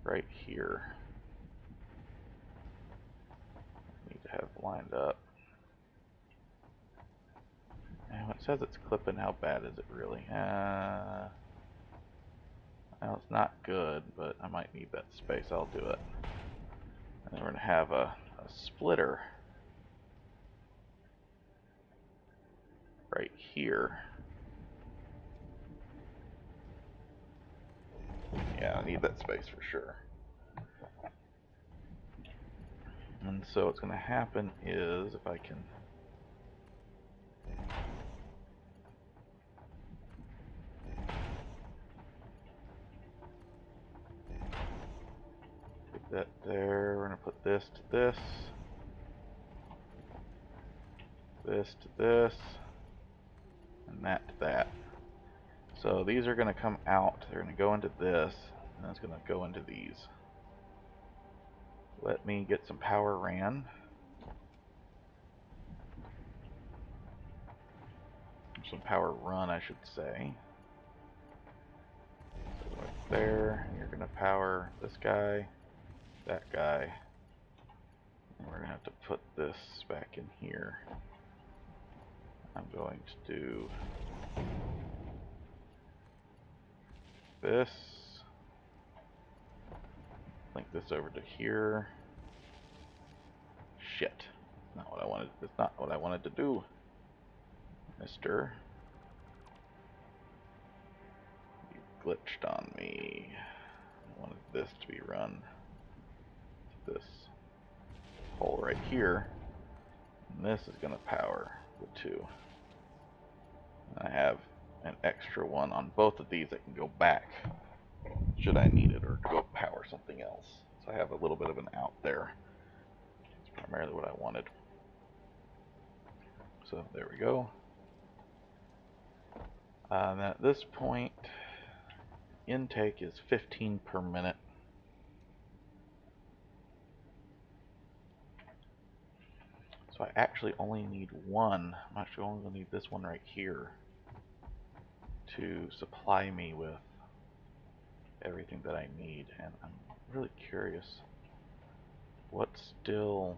Right here. Need to have lined up. And it says it's clipping. How bad is it really? Well, it's not good, but I might need that space. I'll do it. And then we're going to have a splitter right here. Yeah, I need that space for sure. And so what's going to happen is, if I can get that there, we're going to put this to this, this to this, and that to that. So these are going to come out, they're going to go into this, and it's going to go into these. Let me get some power ran. Some power run, I should say. So right there, and you're going to power this guy, that guy, and we're going to have to put this back in here. I'm going to do this, link this over to here. Shit. Not what I wanted. It's not what I wanted to do, mister. You glitched on me. I wanted this to be run to this hole right here. And this is going to power the 2. And I have an extra one on both of these that can go back should I need it, or go power something else. So I have a little bit of an out there. It's primarily what I wanted. So there we go. And at this point, intake is 15 per minute. So I actually only need one. I'm actually only going to need this one right here to supply me with everything that I need. And I'm really curious what still...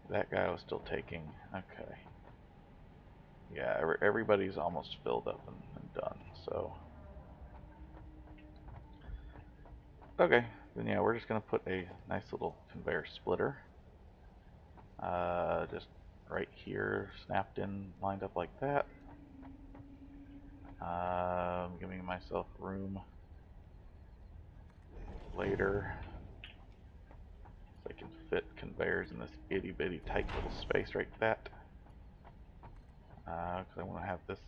That guy was still taking. Okay. Yeah, everybody's almost filled up and done, so... Okay, then yeah, we're just going to put a nice little conveyor splitter. Just right here, snapped in, lined up like that. Giving myself room later so I can fit conveyors in this itty bitty tight little space right that. Because I want to have this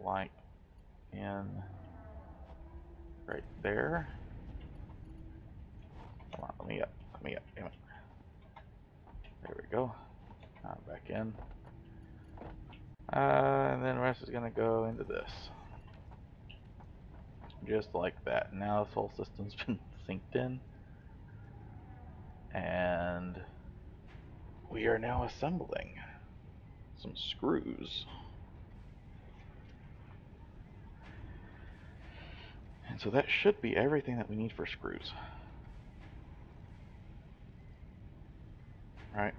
light in right there. Come on, let me up, damn it. There we go. Back in. And then the rest is going to go into this. Just like that. Now this whole system's been synced in. And we are now assembling some screws. And so that should be everything that we need for screws. Right?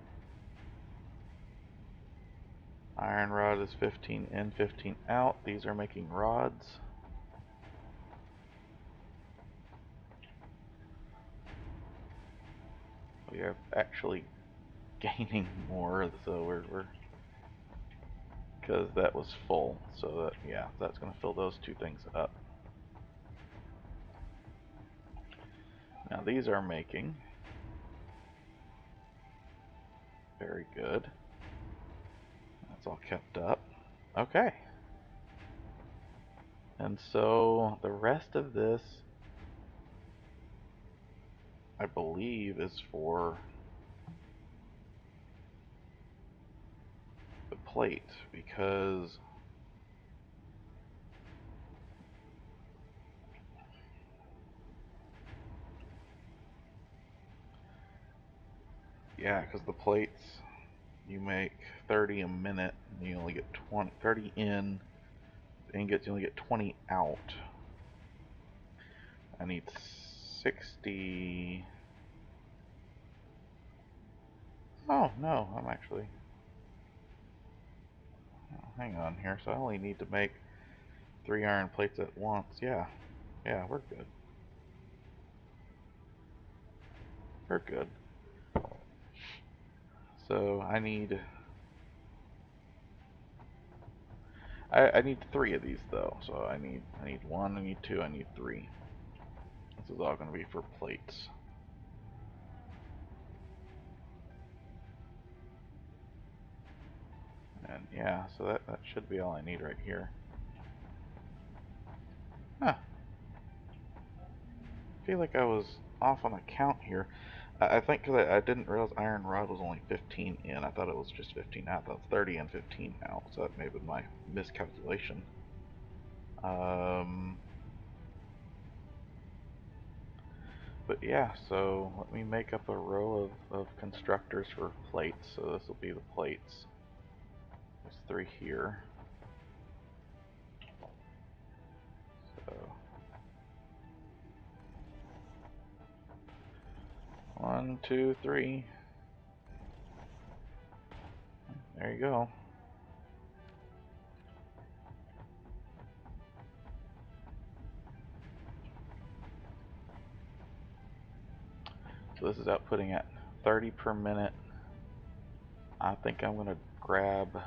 Iron rod is 15 in, 15 out. These are making rods. We are actually gaining more, so we're because that was full. So that, yeah, that's going to fill those two things up. Now these are making. Very good. That's all kept up. Okay. And so the rest of this, I believe, is for the plate, because yeah, because the plates, you make 30 a minute, and you only get 20, 30 in, ingots, you only get 20 out. I need 60. Oh, no, I'm actually... Oh, hang on here. So I only need to make 3 iron plates at once. Yeah, yeah, we're good. We're good. So I need... I need 3 of these, though. So I need 1, I need 2, I need 3. This is all going to be for plates. And yeah, so that should be all I need right here. Huh. I feel like I was off on a count here. I think because I didn't realize iron rod was only 15 in. I thought it was just 15 out. That's 30 and 15 out. So that may have been my miscalculation. But yeah, so let me make up a row of constructors for plates. So this will be the plates. There's 3 here. So 1, 2, 3. There you go. So this is outputting at 30 per minute. I think I'm going to grab...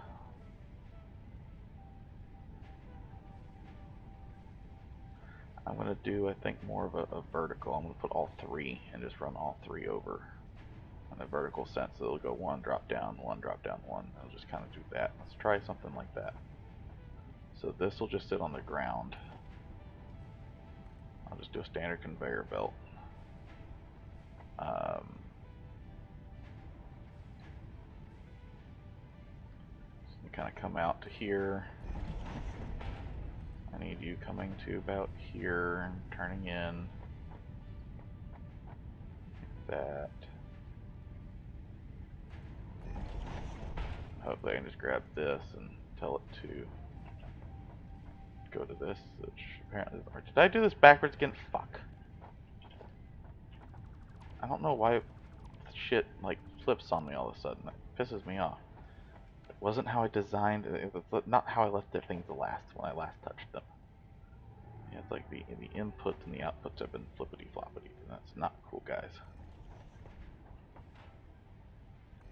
I'm going to do, I think, more of a vertical. I'm going to put all 3 and just run all 3 over in a vertical sense. So it'll go 1, drop down, 1, drop down, 1. I'll just kind of do that. Let's try something like that. So this will just sit on the ground. I'll just do a standard conveyor belt. So you kind of come out to here. I need you coming to about here, turning in. Like that. hopefully I can just grab this and tell it to go to this, which apparently is hard. Did I do this backwards again? Fuck. I don't know why shit like flips on me all of a sudden. That pisses me off. It wasn't how I designed it. It's not how I left the things to last when I last touched them. Yeah, it's like the inputs and the outputs have been flippity floppity, and that's not cool, guys.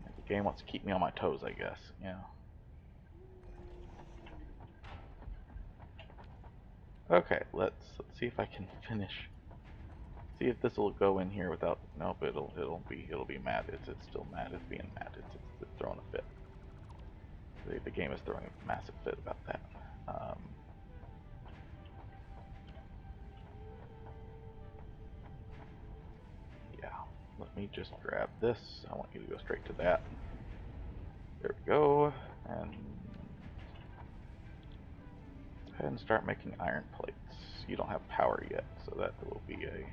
The game wants to keep me on my toes, I guess. Yeah. Okay, let's see if I can finish. See if this will go in here without. Nope, it'll be mad. It's still mad. It's being mad. It's throwing a fit. The game is throwing a massive fit about that. Yeah. Let me just grab this. I want you to go straight to that. There we go. And go ahead and start making iron plates. You don't have power yet, so that will be a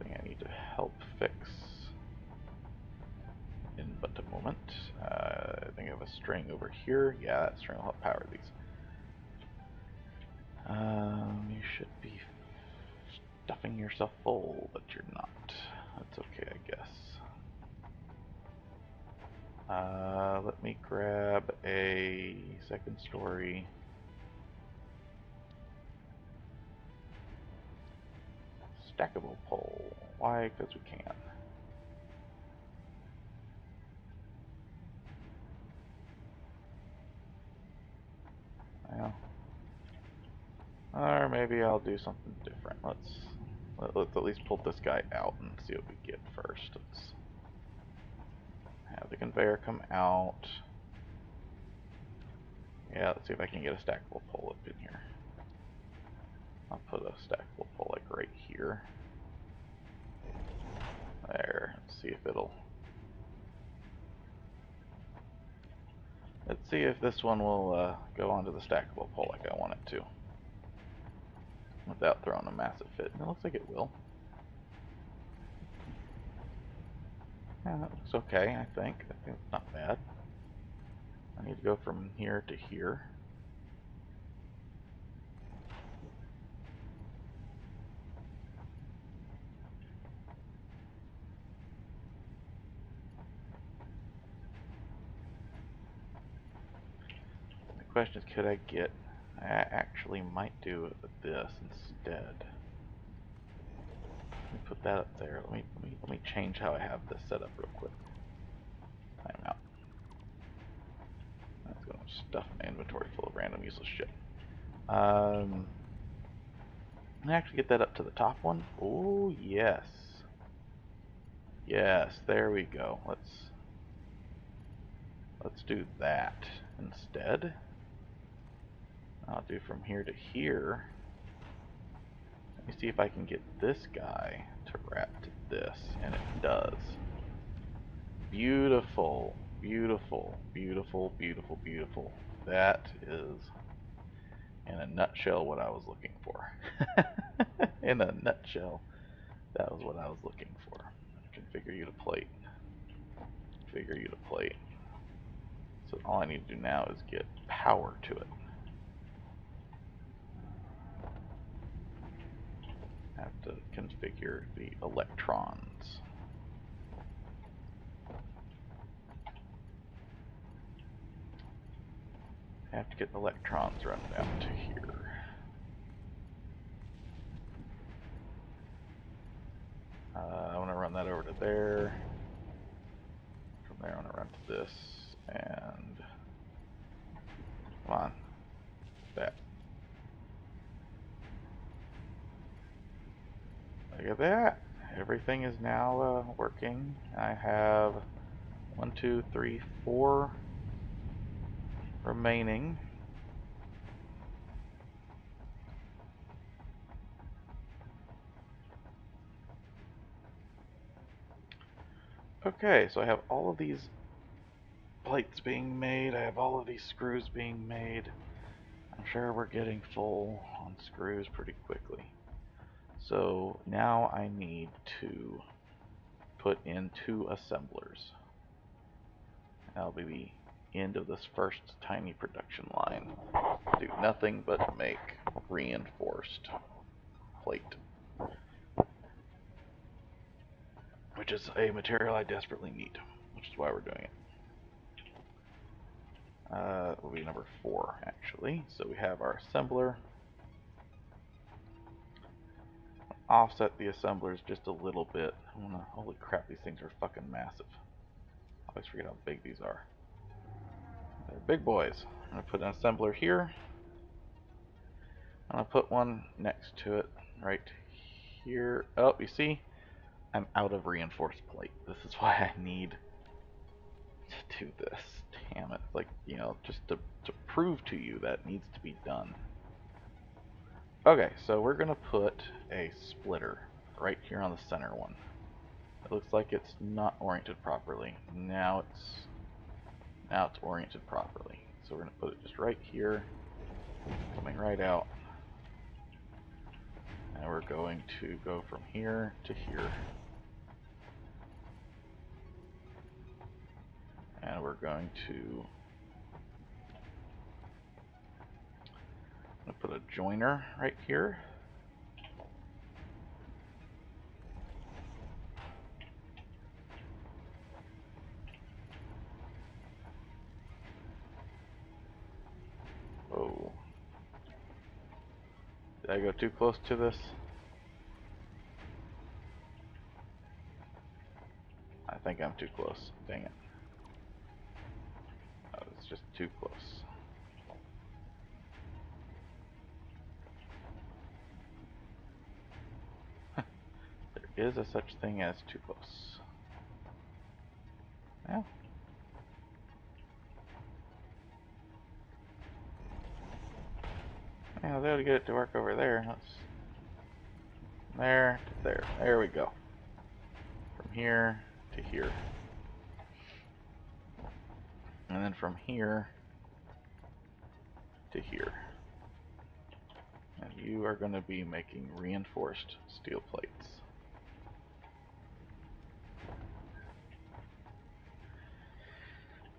thing I need to help fix in but a moment. I think I have a string over here. Yeah, that string will help power these. You should be stuffing yourself full, but you're not. That's okay, I guess. Let me grab a second story stackable pole. Why? Because we can. Well, or maybe I'll do something different. Let's at least pull this guy out and see what we get first. Let's have the conveyor come out. Yeah, let's see if I can get a stackable pole up in here. I'll put a stackable pole like right here. There. Let's see if it'll. Let's see if this one will go onto the stackable pole like I want it to, without throwing a massive fit. And it looks like it will. Yeah, that looks okay, I think. I think it's not bad. I need to go from here to here. The question is, could I get... I actually might do this instead. Let me put that up there. Let me change how I have this set up real quick. Time out. That's gonna stuff my inventory full of random useless shit. Let me actually get that up to the top one. Oh yes. Yes, there we go. Let's do that instead. I'll do from here to here. Let me see if I can get this guy to wrap to this, and it does. Beautiful, beautiful, beautiful, beautiful, beautiful. That is, in a nutshell, what I was looking for. In a nutshell, that was what I was looking for. Configure you to plate. Configure you to plate. So all I need to do now is get power to it. I have to configure the electrons. I have to get electrons run down to here. I want to run that over to there. From there, I want to run to this. And come on, that. Look at that. Everything is now working. I have 1, 2, 3, 4 remaining. Okay, so I have all of these plates being made. I have all of these screws being made. I'm sure we're getting full on screws pretty quickly. So now I need to put in 2 assemblers. That'll be the end of this first tiny production line. Do nothing but make reinforced plate, which is a material I desperately need, which is why we're doing it. It will be number 4, actually. So we have our assembler. Offset the assemblers just a little bit. Holy crap, these things are fucking massive. I always forget how big these are. They're big boys. I'm going to put an assembler here. I'm going to put one next to it right here. Oh, you see? I'm out of reinforced plate. This is why I need to do this. Damn it. Like, you know, just to prove to you that needs to be done. Okay, so we're going to put a splitter right here on the center one. It looks like it's not oriented properly. Now it's oriented properly. So we're going to put it just right here, coming right out. And we're going to go from here to here. And we're going to put a joiner right here. Oh. Did I go too close to this? I think I'm too close. Dang it. Oh, it's just too close. There is a such thing as too close. Yeah. Yeah, I was able to get it to work over there. There to there. There we go. From here to here. And then from here to here. And you are going to be making reinforced steel plates.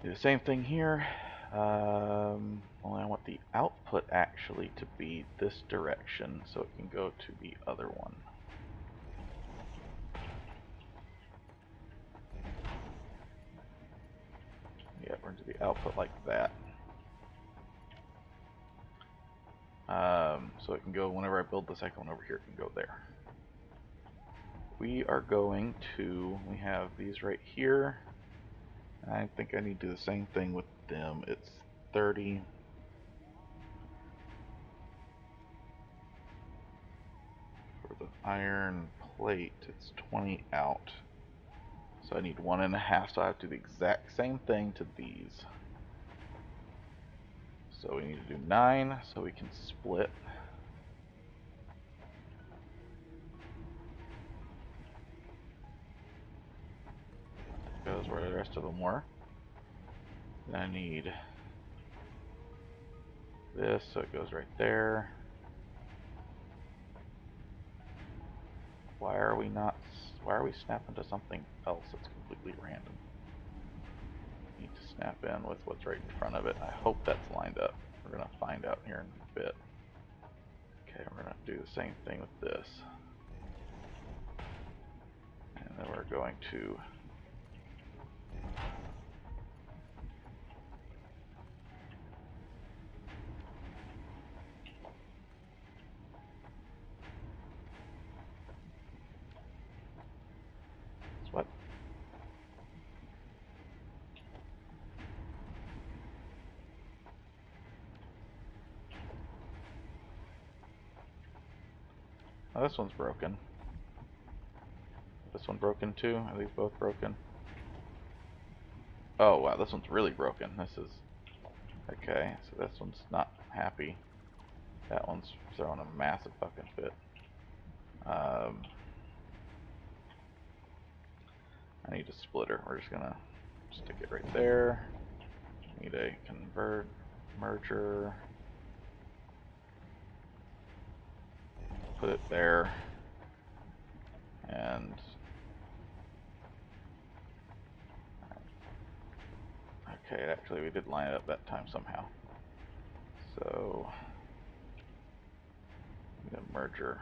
Do the same thing here. Only I want the output actually to be this direction so it can go to the other one. Yeah, we're going to do the output like that. So it can go, whenever I build the second one over here, it can go there. We are going to, we have these right here. I think I need to do the same thing with them. It's 30. For the iron plate, it's 20 out. So I need 1.5, so I have to do the exact same thing to these. So we need to do 9 so we can split. Goes where the rest of them were. Then I need this, so it goes right there. Why are we snapping to something else that's completely random? Need to snap in with what's right in front of it. I hope that's lined up. We're going to find out here in a bit. Okay, we're going to do the same thing with this. And then we're going to what? Oh, this one's broken. This one broken too? Are these both broken? Oh wow, this one's really broken. This is... Okay, so this one's not happy. That one's throwing a massive fucking fit. I need a splitter. We're just gonna stick it right there. Need a merger. Put it there. And Okay, actually we did line it up that time somehow. So, the merger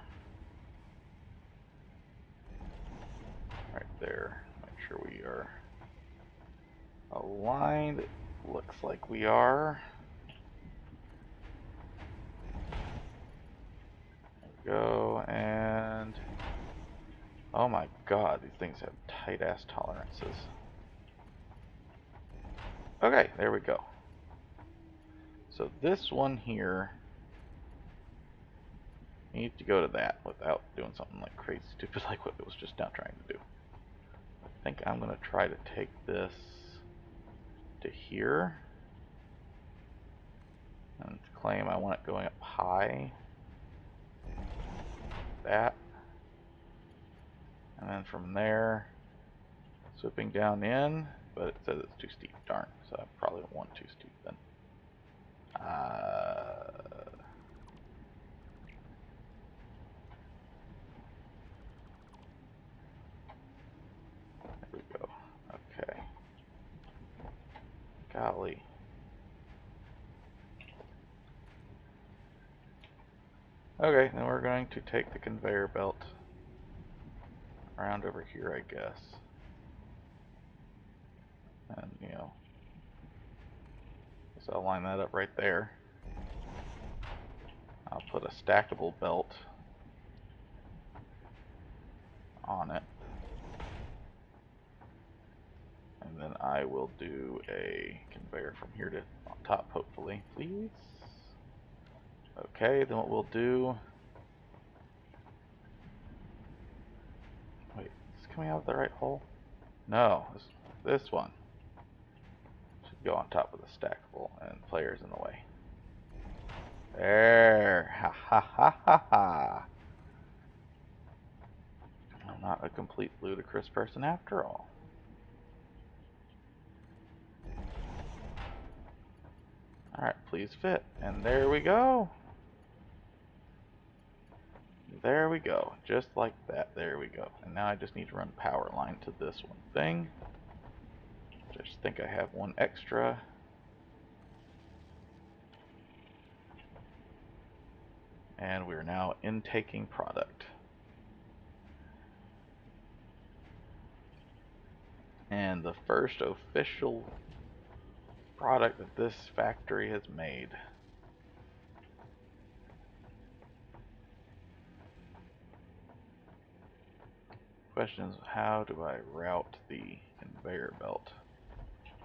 right there. Make sure we are aligned. It looks like we are. There we go, and oh my god, these things have tight ass tolerances. Okay, there we go. So this one here needs to go to that without doing something like crazy stupid like what it was just now trying to do. I think I'm going to try to take this to here and claim I want it going up high. That. And then from there, swooping down in, but it says it's too steep. Darn. So I probably don't want too steep then. There we go. Okay. Golly. Okay, then we're going to take the conveyor belt around over here, I guess. And, you know, so I'll line that up right there. I'll put a stackable belt on it. And then I will do a conveyor from here to on top, hopefully. Please. Okay, then what we'll do... Wait, is this coming out of the right hole? No, this one should go on top of the stackable, and player's in the way. There! Ha ha ha ha ha! I'm not a complete ludicrous person after all. Alright, please fit. And there we go! There we go. Just like that. There we go. And now I just need to run power line to this one thing. Just think I have one extra. And we're now intaking product. And the first official product that this factory has made. Question is, how do I route the conveyor belt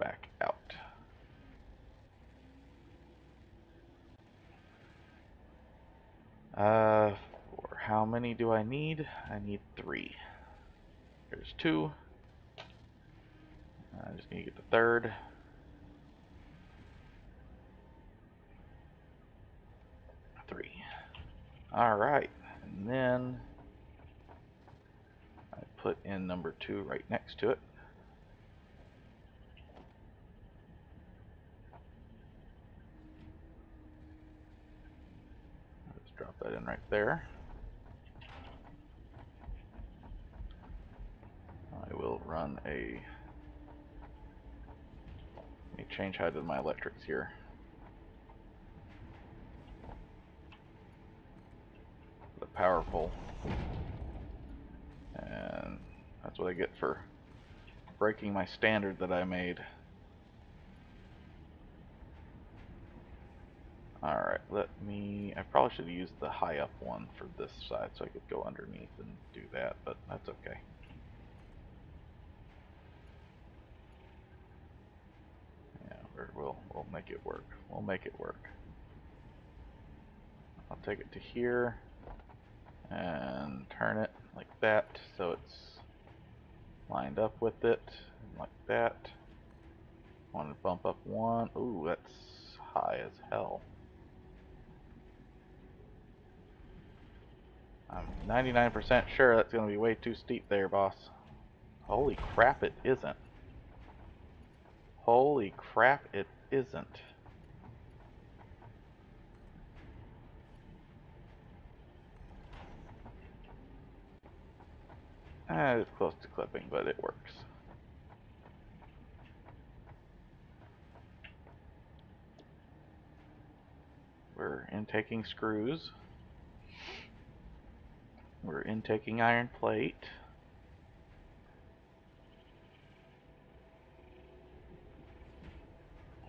back out? For how many do I need? I need 3. There's 2. I just need to get the third. 3. Alright, and then I put in number 2 right next to it. Let's drop that in right there. I will run a... Let me change how I did my electrics here. The power pole. And that's what I get for breaking my standard that I made. Alright, I probably should have used the high up one for this side so I could go underneath and do that, but that's okay. Yeah, we'll make it work. We'll make it work. I'll take it to here and turn it like that so it's lined up with it, like that. Want to bump up one. Ooh, that's high as hell. I'm 99% sure that's going to be way too steep there, boss. Holy crap, it isn't. Holy crap, it isn't. It's close to clipping, but it works. We're intaking screws. We're intaking iron plate.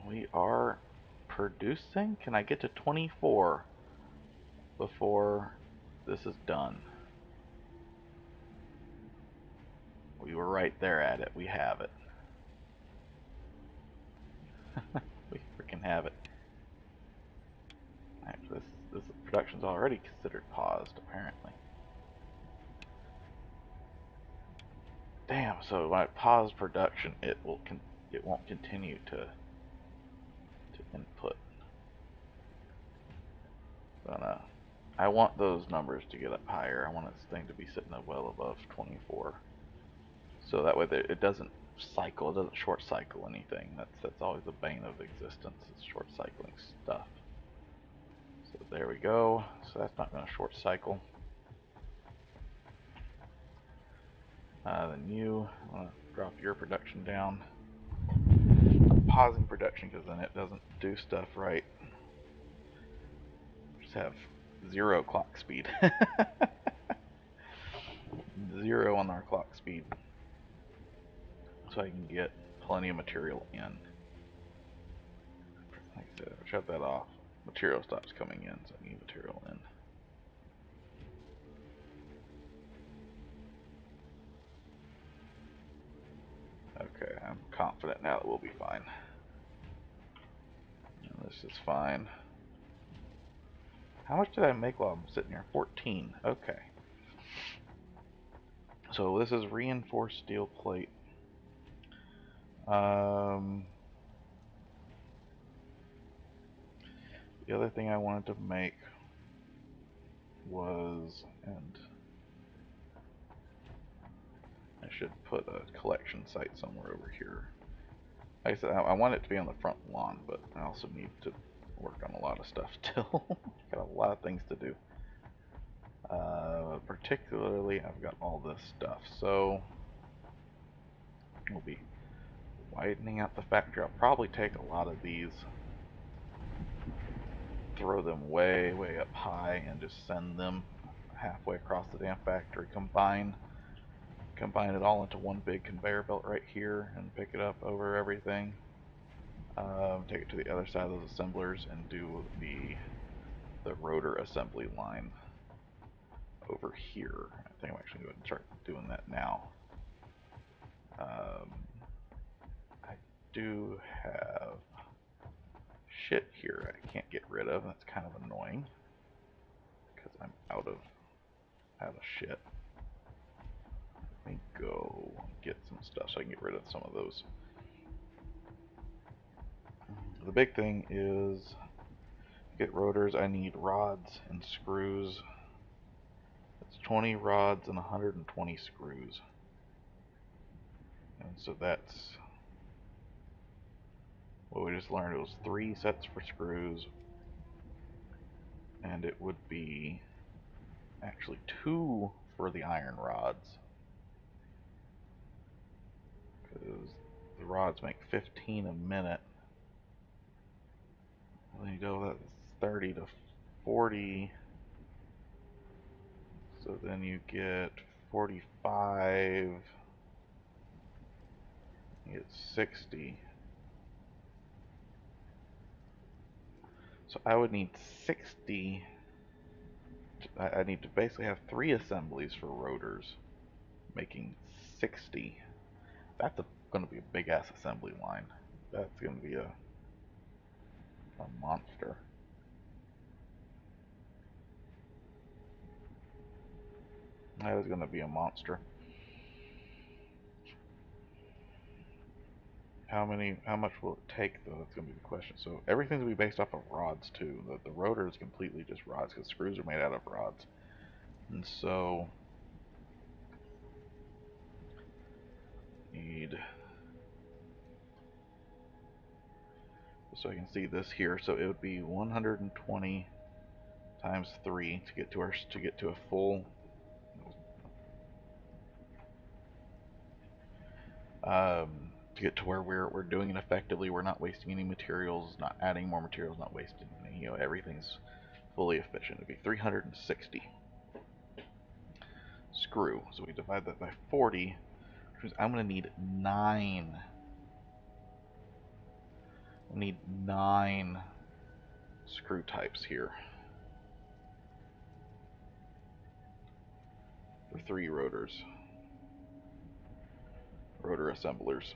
We are producing. Can I get to 24 before this is done? We were right there at it. We have it. We freaking have it. Actually, this production's already considered paused, apparently. Damn. So when I pause production, it won't continue to input. But I want those numbers to get up higher. I want this thing to be sitting up well above 24. So that way it doesn't cycle, it doesn't short cycle anything. That's always the bane of existence, is short cycling stuff. So there we go. So that's not going to short cycle. Then I'm going to drop your production down. I'm pausing production because then it doesn't do stuff right. Just have 0 clock speed. 0 on our clock speed. So I can get plenty of material in. Like I said, shut that off. Material stops coming in, so I need material in. Okay, I'm confident now that we'll be fine. This is fine. How much did I make while I'm sitting here? 14. Okay. So this is reinforced steel plate. The other thing I wanted to make was, and I should put a collection site somewhere over here. Like I said, I want it to be on the front lawn, but I also need to work on a lot of stuff still. Got a lot of things to do. Particularly, I've got all this stuff, so we'll be widening out the factory. I'll probably take a lot of these, throw them way, way up high, and just send them halfway across the damn factory. Combine it all into one big conveyor belt right here, and pick it up over everything. Take it to the other side of those assemblers and do the rotor assembly line over here. I think I'm actually going to start doing that now. I do have shit here I can't get rid of. That's kind of annoying because I'm out of shit. Let me go get some stuff so I can get rid of some of those. The big thing is to get rotors. I need rods and screws. It's 20 rods and 120 screws. And so that's what we just learned. It was 3 sets for screws, and it would be actually 2 for the iron rods, because the rods make 15 a minute. Then you go, that's 30 to 40, so then you get 45, you get 60. So I would need 60. I need to basically have 3 assemblies for rotors, making 60. That's going to be a big ass assembly line. That's going to be a monster. That is going to be a monster. How much will it take though? That's going to be the question. So everything's going to be based off of rods too. The rotor is completely just rods because screws are made out of rods. And so need, so I can see this here. So it would be 120 times 3 to get to a full to get to where we're doing it effectively. We're not wasting any materials, not adding more materials, not wasting any, everything's fully efficient. It'd be 360 screw. So we divide that by 40, which means I'm going to need 9. I need 9 screw types here for 3 rotors, rotor assemblers.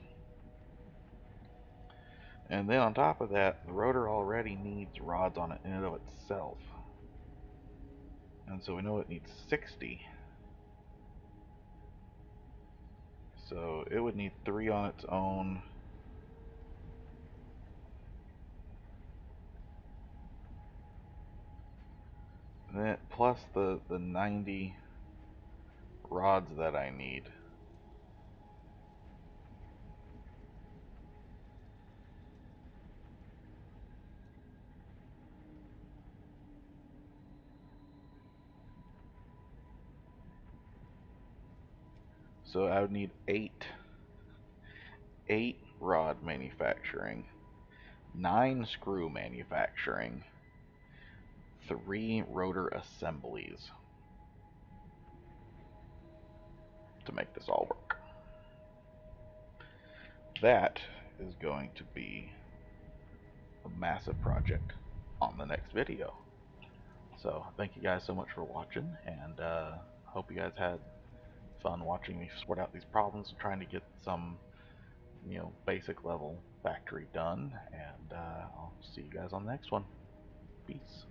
And then on top of that, the rotor already needs rods on it in and of itself. And so we know it needs 60. So it would need 3 on its own. And then plus the 90 rods that I need. So I would need 8 rod manufacturing, 9 screw manufacturing, 3 rotor assemblies to make this all work. That is going to be a massive project on the next video. So thank you guys so much for watching, and hope you guys had fun watching me sort out these problems and trying to get some, basic level factory done. And I'll see you guys on the next one. Peace.